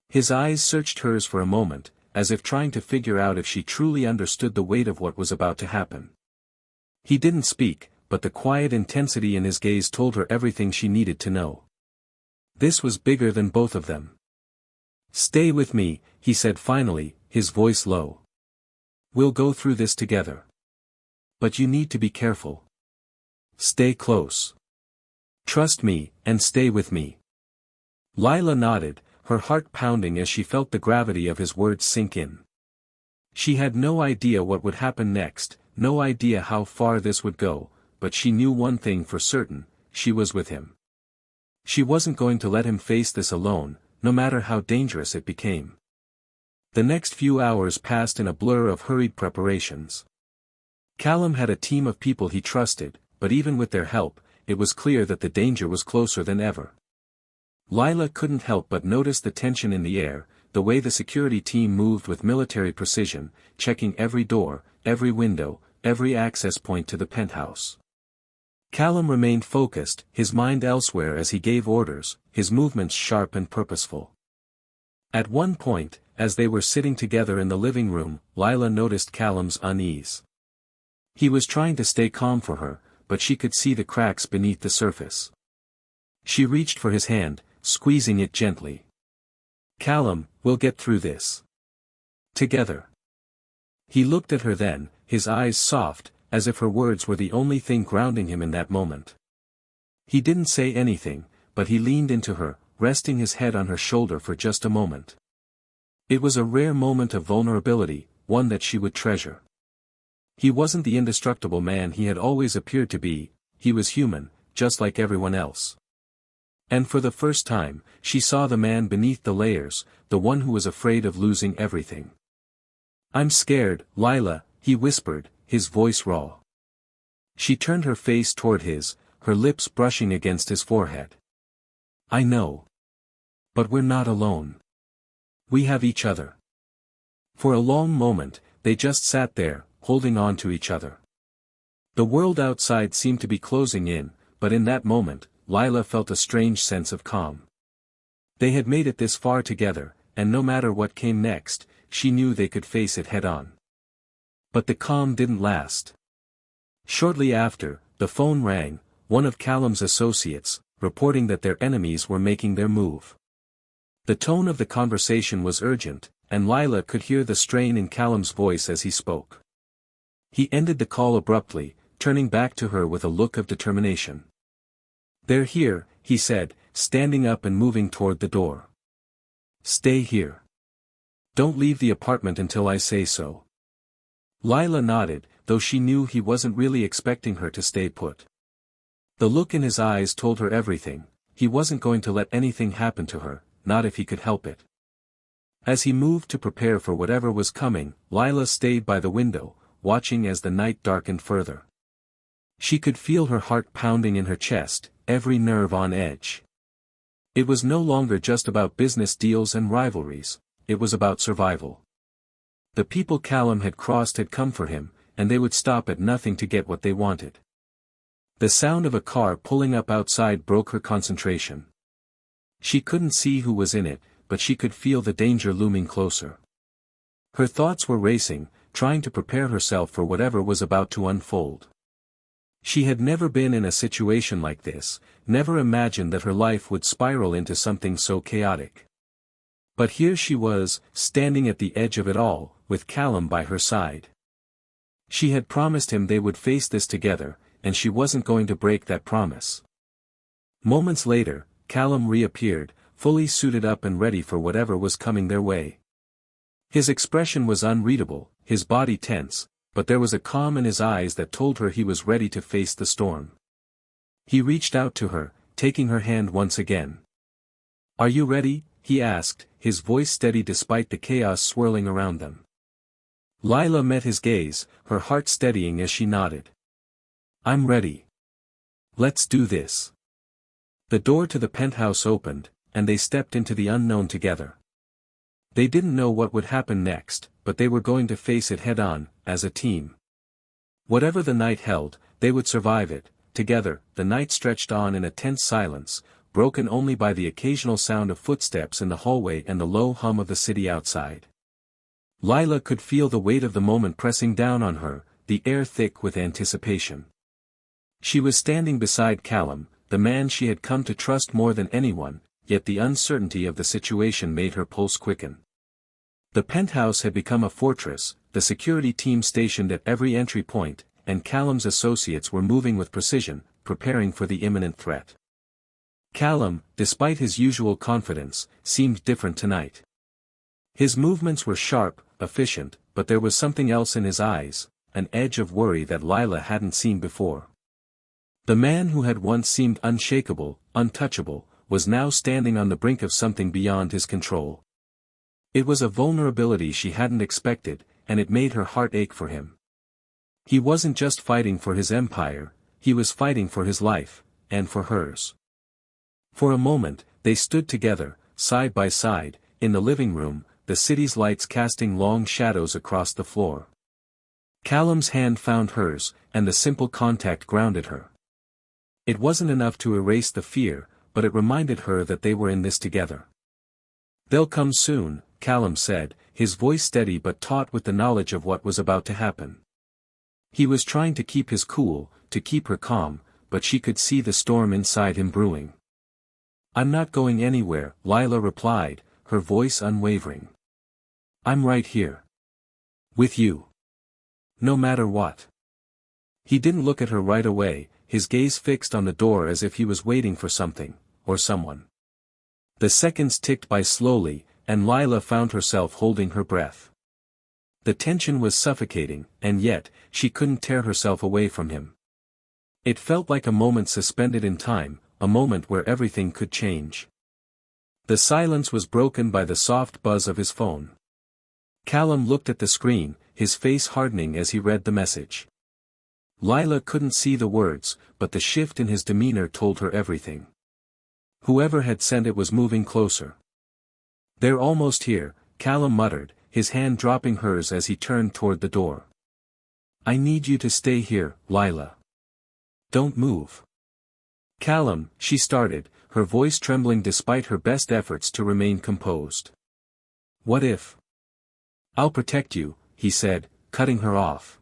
His eyes searched hers for a moment, as if trying to figure out if she truly understood the weight of what was about to happen. He didn't speak, but the quiet intensity in his gaze told her everything she needed to know. This was bigger than both of them. "Stay with me," he said finally, his voice low. "We'll go through this together. But you need to be careful. Stay close. Trust me, and stay with me." Lila nodded, her heart pounding as she felt the gravity of his words sink in. She had no idea what would happen next, no idea how far this would go, but she knew one thing for certain: she was with him. She wasn't going to let him face this alone, no matter how dangerous it became. The next few hours passed in a blur of hurried preparations. Callum had a team of people he trusted, but even with their help, it was clear that the danger was closer than ever. Lila couldn't help but notice the tension in the air, the way the security team moved with military precision, checking every door, every window, every access point to the penthouse. Callum remained focused, his mind elsewhere as he gave orders, his movements sharp and purposeful. At one point, as they were sitting together in the living room, Lila noticed Callum's unease. He was trying to stay calm for her, but she could see the cracks beneath the surface. She reached for his hand, squeezing it gently. "Callum, we'll get through this. Together." He looked at her then, his eyes soft, as if her words were the only thing grounding him in that moment. He didn't say anything, but he leaned into her, resting his head on her shoulder for just a moment. It was a rare moment of vulnerability, one that she would treasure. He wasn't the indestructible man he had always appeared to be, he was human, just like everyone else. And for the first time, she saw the man beneath the layers, the one who was afraid of losing everything. "I'm scared, Lila," he whispered, his voice raw. She turned her face toward his, her lips brushing against his forehead. "I know. But we're not alone. We have each other." For a long moment, they just sat there, holding on to each other. The world outside seemed to be closing in, but in that moment, Lila felt a strange sense of calm. They had made it this far together, and no matter what came next, she knew they could face it head-on. But the calm didn't last. Shortly after, the phone rang, one of Callum's associates, reporting that their enemies were making their move. The tone of the conversation was urgent, and Lila could hear the strain in Callum's voice as he spoke. He ended the call abruptly, turning back to her with a look of determination. "They're here," he said, standing up and moving toward the door. "Stay here. Don't leave the apartment until I say so." Lila nodded, though she knew he wasn't really expecting her to stay put. The look in his eyes told her everything: he wasn't going to let anything happen to her, not if he could help it. As he moved to prepare for whatever was coming, Lila stayed by the window, watching as the night darkened further. She could feel her heart pounding in her chest, every nerve on edge. It was no longer just about business deals and rivalries, it was about survival. The people Callum had crossed had come for him, and they would stop at nothing to get what they wanted. The sound of a car pulling up outside broke her concentration. She couldn't see who was in it, but she could feel the danger looming closer. Her thoughts were racing, trying to prepare herself for whatever was about to unfold. She had never been in a situation like this, never imagined that her life would spiral into something so chaotic. But here she was, standing at the edge of it all, with Callum by her side. She had promised him they would face this together, and she wasn't going to break that promise. Moments later, Callum reappeared, fully suited up and ready for whatever was coming their way. His expression was unreadable, his body tense, but there was a calm in his eyes that told her he was ready to face the storm. He reached out to her, taking her hand once again. "Are you ready?" he asked, his voice steady despite the chaos swirling around them. Laya met his gaze, her heart steadying as she nodded. "I'm ready. Let's do this." The door to the penthouse opened, and they stepped into the unknown together. They didn't know what would happen next, but they were going to face it head-on, as a team. Whatever the night held, they would survive it. Together, the night stretched on in a tense silence, broken only by the occasional sound of footsteps in the hallway and the low hum of the city outside. Laya could feel the weight of the moment pressing down on her, the air thick with anticipation. She was standing beside Callum, the man she had come to trust more than anyone, yet the uncertainty of the situation made her pulse quicken. The penthouse had become a fortress, the security team stationed at every entry point, and Callum's associates were moving with precision, preparing for the imminent threat. Callum, despite his usual confidence, seemed different tonight. His movements were sharp, efficient, but there was something else in his eyes, an edge of worry that Laya hadn't seen before. The man who had once seemed unshakable, untouchable, was now standing on the brink of something beyond his control. It was a vulnerability she hadn't expected, and it made her heart ache for him. He wasn't just fighting for his empire, he was fighting for his life, and for hers. For a moment, they stood together, side by side, in the living room, the city's lights casting long shadows across the floor. Callum's hand found hers, and the simple contact grounded her. It wasn't enough to erase the fear, but it reminded her that they were in this together. "They'll come soon," Callum said, his voice steady but taut with the knowledge of what was about to happen. He was trying to keep his cool, to keep her calm, but she could see the storm inside him brewing. "I'm not going anywhere," Laya replied, her voice unwavering. "I'm right here. With you. No matter what." He didn't look at her right away, his gaze fixed on the door as if he was waiting for something, or someone. The seconds ticked by slowly, and Laya found herself holding her breath. The tension was suffocating, and yet, she couldn't tear herself away from him. It felt like a moment suspended in time, a moment where everything could change. The silence was broken by the soft buzz of his phone. Callum looked at the screen, his face hardening as he read the message. Laya couldn't see the words, but the shift in his demeanor told her everything. Whoever had sent it was moving closer. "They're almost here," Callum muttered, his hand dropping hers as he turned toward the door. "I need you to stay here, Laya. Don't move." "Callum," she started, her voice trembling despite her best efforts to remain composed. "What if?" "I'll protect you," he said, cutting her off.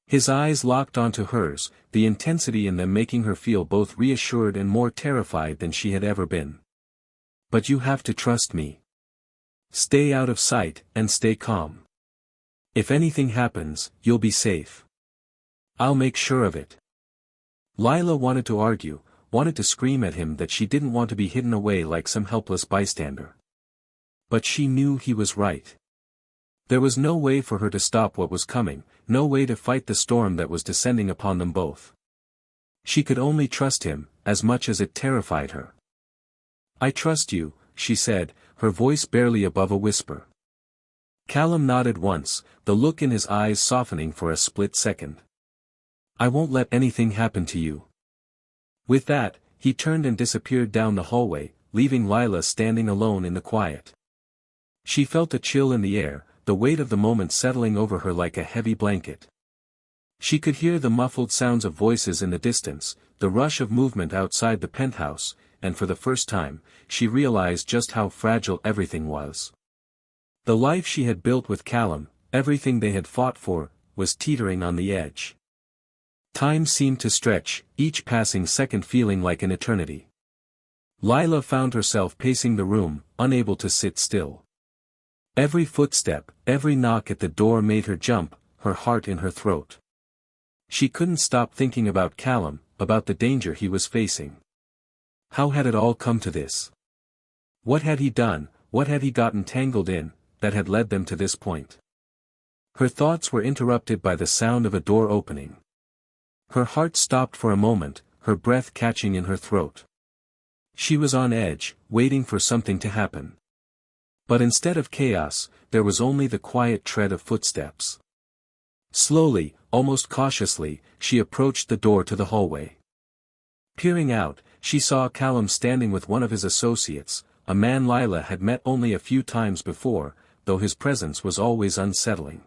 His eyes locked onto hers, the intensity in them making her feel both reassured and more terrified than she had ever been. "But you have to trust me. Stay out of sight, and stay calm. If anything happens, you'll be safe. I'll make sure of it." Laya wanted to argue, wanted to scream at him that she didn't want to be hidden away like some helpless bystander. But she knew he was right. There was no way for her to stop what was coming, no way to fight the storm that was descending upon them both. She could only trust him, as much as it terrified her. "I trust you," she said, her voice barely above a whisper. Callum nodded once, the look in his eyes softening for a split second. "I won't let anything happen to you." With that, he turned and disappeared down the hallway, leaving Laya standing alone in the quiet. She felt a chill in the air, the weight of the moment settling over her like a heavy blanket. She could hear the muffled sounds of voices in the distance, the rush of movement outside the penthouse, and for the first time, she realized just how fragile everything was. The life she had built with Callum, everything they had fought for, was teetering on the edge. Time seemed to stretch, each passing second feeling like an eternity. Lila found herself pacing the room, unable to sit still. Every footstep, every knock at the door made her jump, her heart in her throat. She couldn't stop thinking about Callum, about the danger he was facing. How had it all come to this? What had he done, what had he gotten tangled in, that had led them to this point? Her thoughts were interrupted by the sound of a door opening. Her heart stopped for a moment, her breath catching in her throat. She was on edge, waiting for something to happen. But instead of chaos, there was only the quiet tread of footsteps. Slowly, almost cautiously, she approached the door to the hallway. Peering out, she saw Callum standing with one of his associates, a man Lila had met only a few times before, though his presence was always unsettling.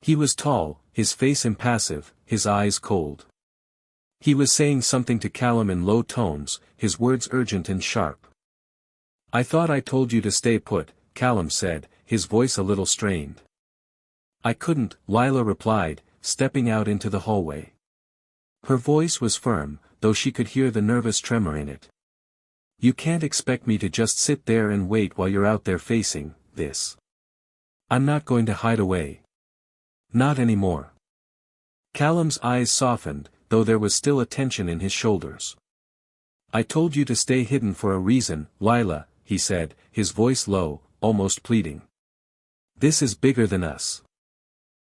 He was tall, his face impassive, his eyes cold. He was saying something to Callum in low tones, his words urgent and sharp. "I thought I told you to stay put," Callum said, his voice a little strained. "I couldn't," Lila replied, stepping out into the hallway. Her voice was firm, though she could hear the nervous tremor in it. "You can't expect me to just sit there and wait while you're out there facing this. I'm not going to hide away. Not anymore." Callum's eyes softened, though there was still a tension in his shoulders. "I told you to stay hidden for a reason, Lila," he said, his voice low, almost pleading. "This is bigger than us.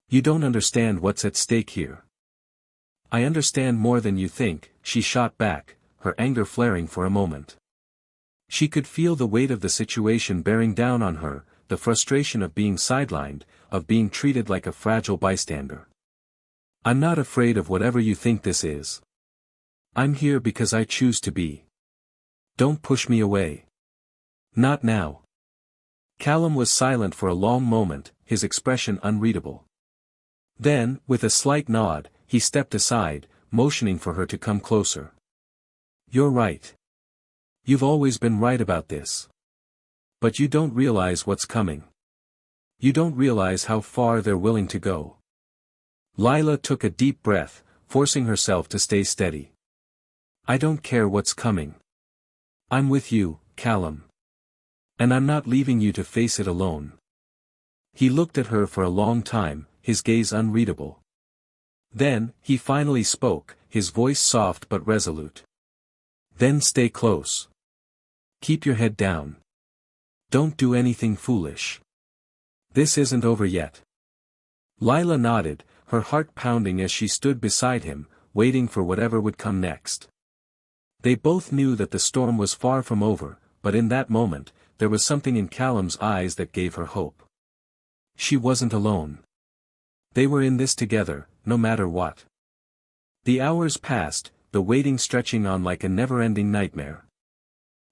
You don't understand what's at stake here." "I understand more than you think," she shot back, her anger flaring for a moment. She could feel the weight of the situation bearing down on her, the frustration of being sidelined, of being treated like a fragile bystander. "I'm not afraid of whatever you think this is. I'm here because I choose to be. Don't push me away. Not now." Callum was silent for a long moment, his expression unreadable. Then, with a slight nod, he stepped aside, motioning for her to come closer. "You're right. You've always been right about this. But you don't realize what's coming. You don't realize how far they're willing to go." Lila took a deep breath, forcing herself to stay steady. "I don't care what's coming. I'm with you, Callum. And I'm not leaving you to face it alone." He looked at her for a long time, his gaze unreadable. Then, he finally spoke, his voice soft but resolute. "Then stay close. Keep your head down. Don't do anything foolish. This isn't over yet." Lila nodded, her heart pounding as she stood beside him, waiting for whatever would come next. They both knew that the storm was far from over, but in that moment, there was something in Callum's eyes that gave her hope. She wasn't alone. They were in this together, no matter what. The hours passed, the waiting stretching on like a never-ending nightmare.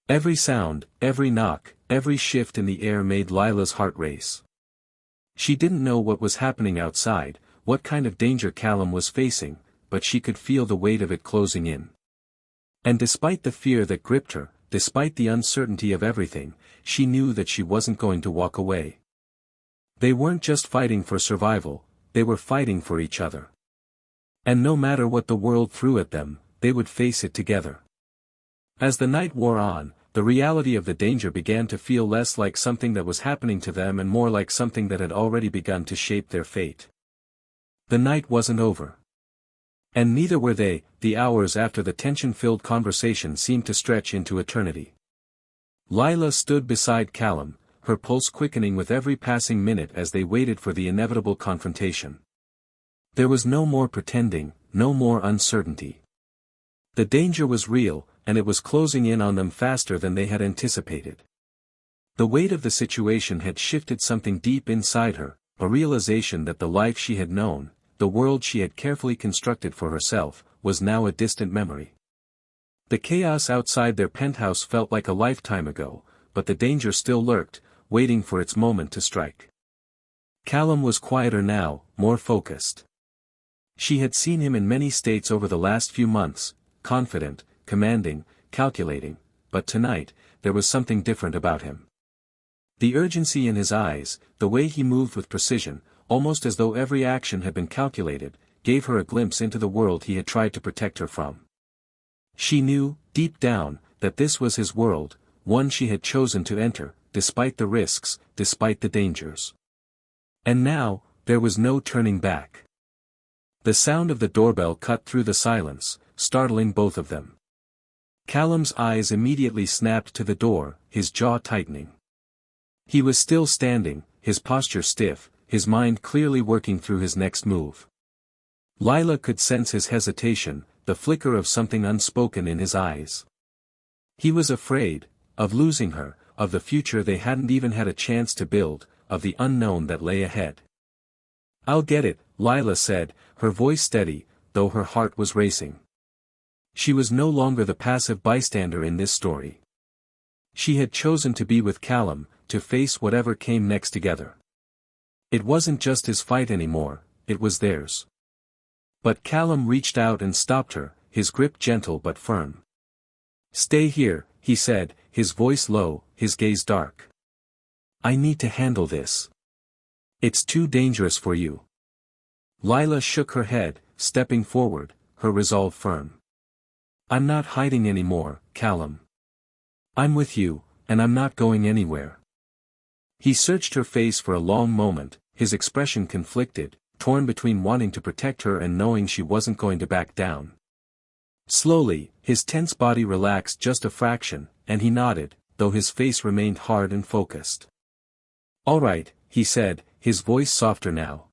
Every sound, every knock, every shift in the air made Lila's heart race. She didn't know what was happening outside, what kind of danger Callum was facing, but she could feel the weight of it closing in. And despite the fear that gripped her, despite the uncertainty of everything, she knew that she wasn't going to walk away. They weren't just fighting for survival, they were fighting for each other. And no matter what the world threw at them, they would face it together. As the night wore on, the reality of the danger began to feel less like something that was happening to them and more like something that had already begun to shape their fate. The night wasn't over. And neither were they. The hours after the tension-filled conversation seemed to stretch into eternity. Lila stood beside Callum, her pulse quickening with every passing minute as they waited for the inevitable confrontation. There was no more pretending, no more uncertainty. The danger was real, and it was closing in on them faster than they had anticipated. The weight of the situation had shifted something deep inside her, a realization that the life she had known, the world she had carefully constructed for herself, was now a distant memory. The chaos outside their penthouse felt like a lifetime ago, but the danger still lurked, waiting for its moment to strike. Callum was quieter now, more focused. She had seen him in many states over the last few months, confident, commanding, calculating, but tonight, there was something different about him. The urgency in his eyes, the way he moved with precision, almost as though every action had been calculated, gave her a glimpse into the world he had tried to protect her from. She knew, deep down, that this was his world, one she had chosen to enter, despite the risks, despite the dangers. And now, there was no turning back. The sound of the doorbell cut through the silence, startling both of them. Callum's eyes immediately snapped to the door, his jaw tightening. He was still standing, his posture stiff, his mind clearly working through his next move. Lila could sense his hesitation, the flicker of something unspoken in his eyes. He was afraid, of losing her, of the future they hadn't even had a chance to build, of the unknown that lay ahead. "I'll get it," Lila said, her voice steady, though her heart was racing. She was no longer the passive bystander in this story. She had chosen to be with Callum, to face whatever came next together. It wasn't just his fight anymore, it was theirs. But Callum reached out and stopped her, his grip gentle but firm. "Stay here," he said, his voice low, his gaze dark. "I need to handle this. It's too dangerous for you." Lila shook her head, stepping forward, her resolve firm. "I'm not hiding anymore, Callum. I'm with you, and I'm not going anywhere." He searched her face for a long moment, his expression conflicted, torn between wanting to protect her and knowing she wasn't going to back down. Slowly, his tense body relaxed just a fraction, and he nodded, though his face remained hard and focused. "All right," he said, his voice softer now.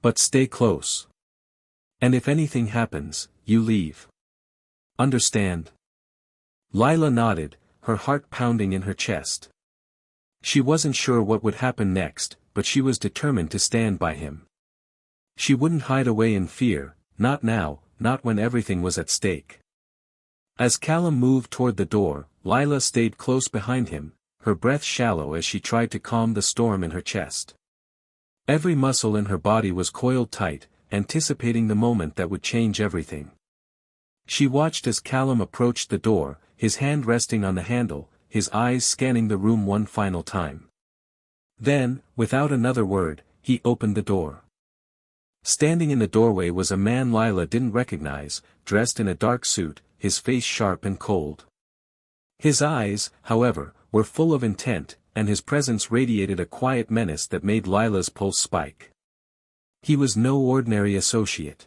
"But stay close. And if anything happens, you leave. Understand?" Lila nodded, her heart pounding in her chest. She wasn't sure what would happen next, but she was determined to stand by him. She wouldn't hide away in fear, not now, not when everything was at stake. As Callum moved toward the door, Lila stayed close behind him, her breath shallow as she tried to calm the storm in her chest. Every muscle in her body was coiled tight, anticipating the moment that would change everything. She watched as Callum approached the door, his hand resting on the handle, his eyes scanning the room one final time. Then, without another word, he opened the door. Standing in the doorway was a man Lila didn't recognize, dressed in a dark suit, his face sharp and cold. His eyes, however, were full of intent, and his presence radiated a quiet menace that made Lila's pulse spike. He was no ordinary associate.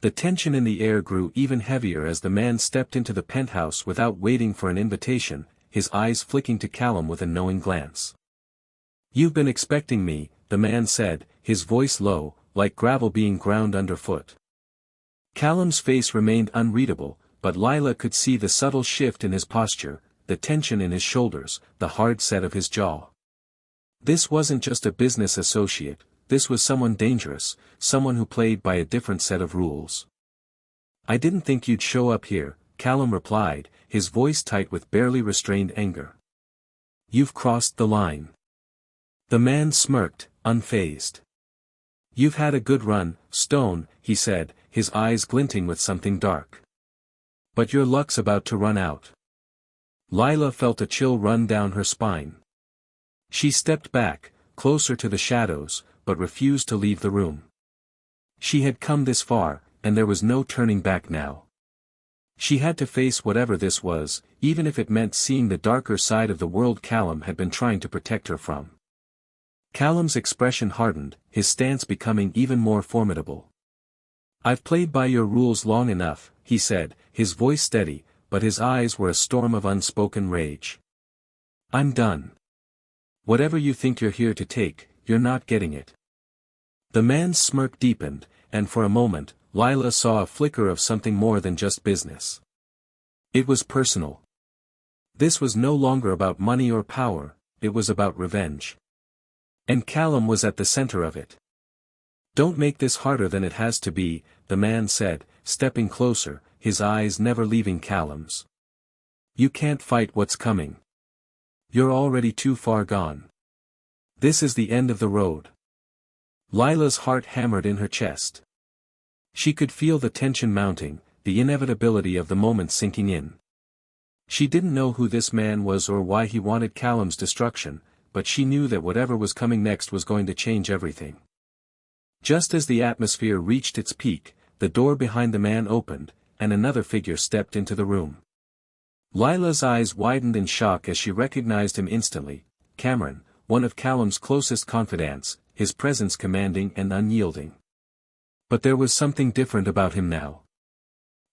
The tension in the air grew even heavier as the man stepped into the penthouse without waiting for an invitation, his eyes flicking to Callum with a knowing glance. "You've been expecting me," the man said, his voice low, like gravel being ground underfoot. Callum's face remained unreadable, but Lila could see the subtle shift in his posture, the tension in his shoulders, the hard set of his jaw. This wasn't just a business associate, this was someone dangerous, someone who played by a different set of rules. "I didn't think you'd show up here," Callum replied, his voice tight with barely restrained anger. "You've crossed the line." The man smirked, unfazed. "You've had a good run, Stone," he said, his eyes glinting with something dark. "But your luck's about to run out." Lila felt a chill run down her spine. She stepped back, closer to the shadows, but refused to leave the room. She had come this far, and there was no turning back now. She had to face whatever this was, even if it meant seeing the darker side of the world Callum had been trying to protect her from. Callum's expression hardened, his stance becoming even more formidable. "I've played by your rules long enough," he said, his voice steady, but his eyes were a storm of unspoken rage. "I'm done. Whatever you think you're here to take, you're not getting it." The man's smirk deepened, and for a moment, Lila saw a flicker of something more than just business. It was personal. This was no longer about money or power, it was about revenge. And Callum was at the center of it. "Don't make this harder than it has to be," the man said, stepping closer, his eyes never leaving Callum's. "You can't fight what's coming. You're already too far gone. This is the end of the road." Lila's heart hammered in her chest. She could feel the tension mounting, the inevitability of the moment sinking in. She didn't know who this man was or why he wanted Callum's destruction, but she knew that whatever was coming next was going to change everything. Just as the atmosphere reached its peak, the door behind the man opened, and another figure stepped into the room. Lila's eyes widened in shock as she recognized him instantly, Cameron, one of Callum's closest confidants, his presence commanding and unyielding. But there was something different about him now.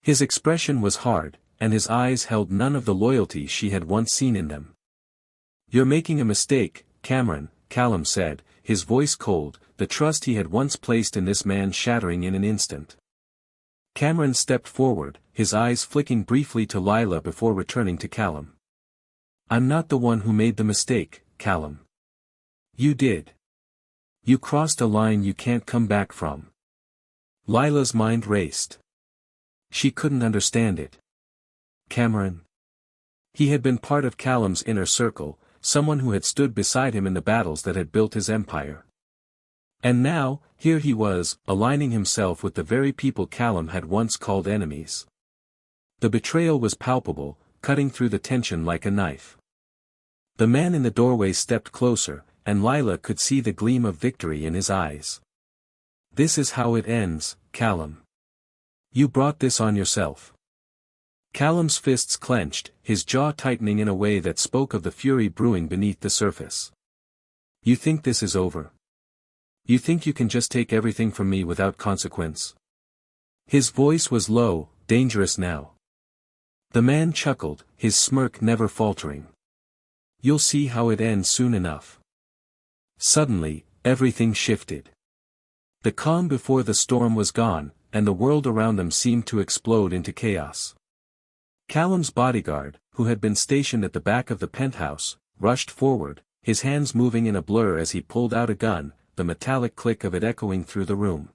His expression was hard, and his eyes held none of the loyalty she had once seen in them. "You're making a mistake, Cameron," Callum said, his voice cold, the trust he had once placed in this man shattering in an instant. Cameron stepped forward, his eyes flicking briefly to Lila before returning to Callum. "I'm not the one who made the mistake, Callum. You did. You crossed a line you can't come back from." Lila's mind raced. She couldn't understand it. Cameron. He had been part of Callum's inner circle, someone who had stood beside him in the battles that had built his empire. And now, here he was, aligning himself with the very people Callum had once called enemies. The betrayal was palpable, cutting through the tension like a knife. The man in the doorway stepped closer, and Lila could see the gleam of victory in his eyes. "This is how it ends, Callum. You brought this on yourself." Callum's fists clenched, his jaw tightening in a way that spoke of the fury brewing beneath the surface. "You think this is over? You think you can just take everything from me without consequence?" His voice was low, dangerous now. The man chuckled, his smirk never faltering. "You'll see how it ends soon enough." Suddenly, everything shifted. The calm before the storm was gone, and the world around them seemed to explode into chaos. Callum's bodyguard, who had been stationed at the back of the penthouse, rushed forward, his hands moving in a blur as he pulled out a gun, the metallic click of it echoing through the room.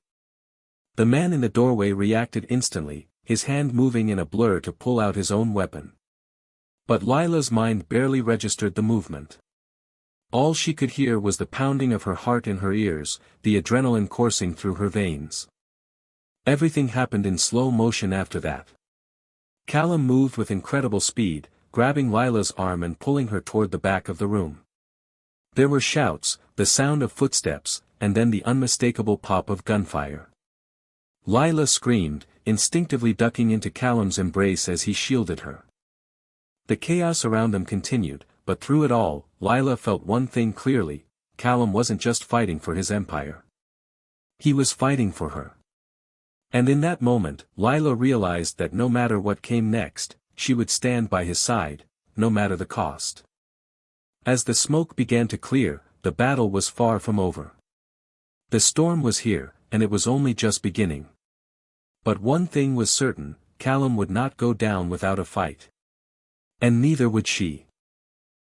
The man in the doorway reacted instantly, his hand moving in a blur to pull out his own weapon. But Lila's mind barely registered the movement. All she could hear was the pounding of her heart in her ears, the adrenaline coursing through her veins. Everything happened in slow motion after that. Callum moved with incredible speed, grabbing Lila's arm and pulling her toward the back of the room. There were shouts, the sound of footsteps, and then the unmistakable pop of gunfire. Lila screamed, instinctively ducking into Callum's embrace as he shielded her. The chaos around them continued, but through it all, Lila felt one thing clearly: Callum wasn't just fighting for his empire. He was fighting for her. And in that moment, Lila realized that no matter what came next, she would stand by his side, no matter the cost. As the smoke began to clear, the battle was far from over. The storm was here, and it was only just beginning. But one thing was certain: Callum would not go down without a fight. And neither would she.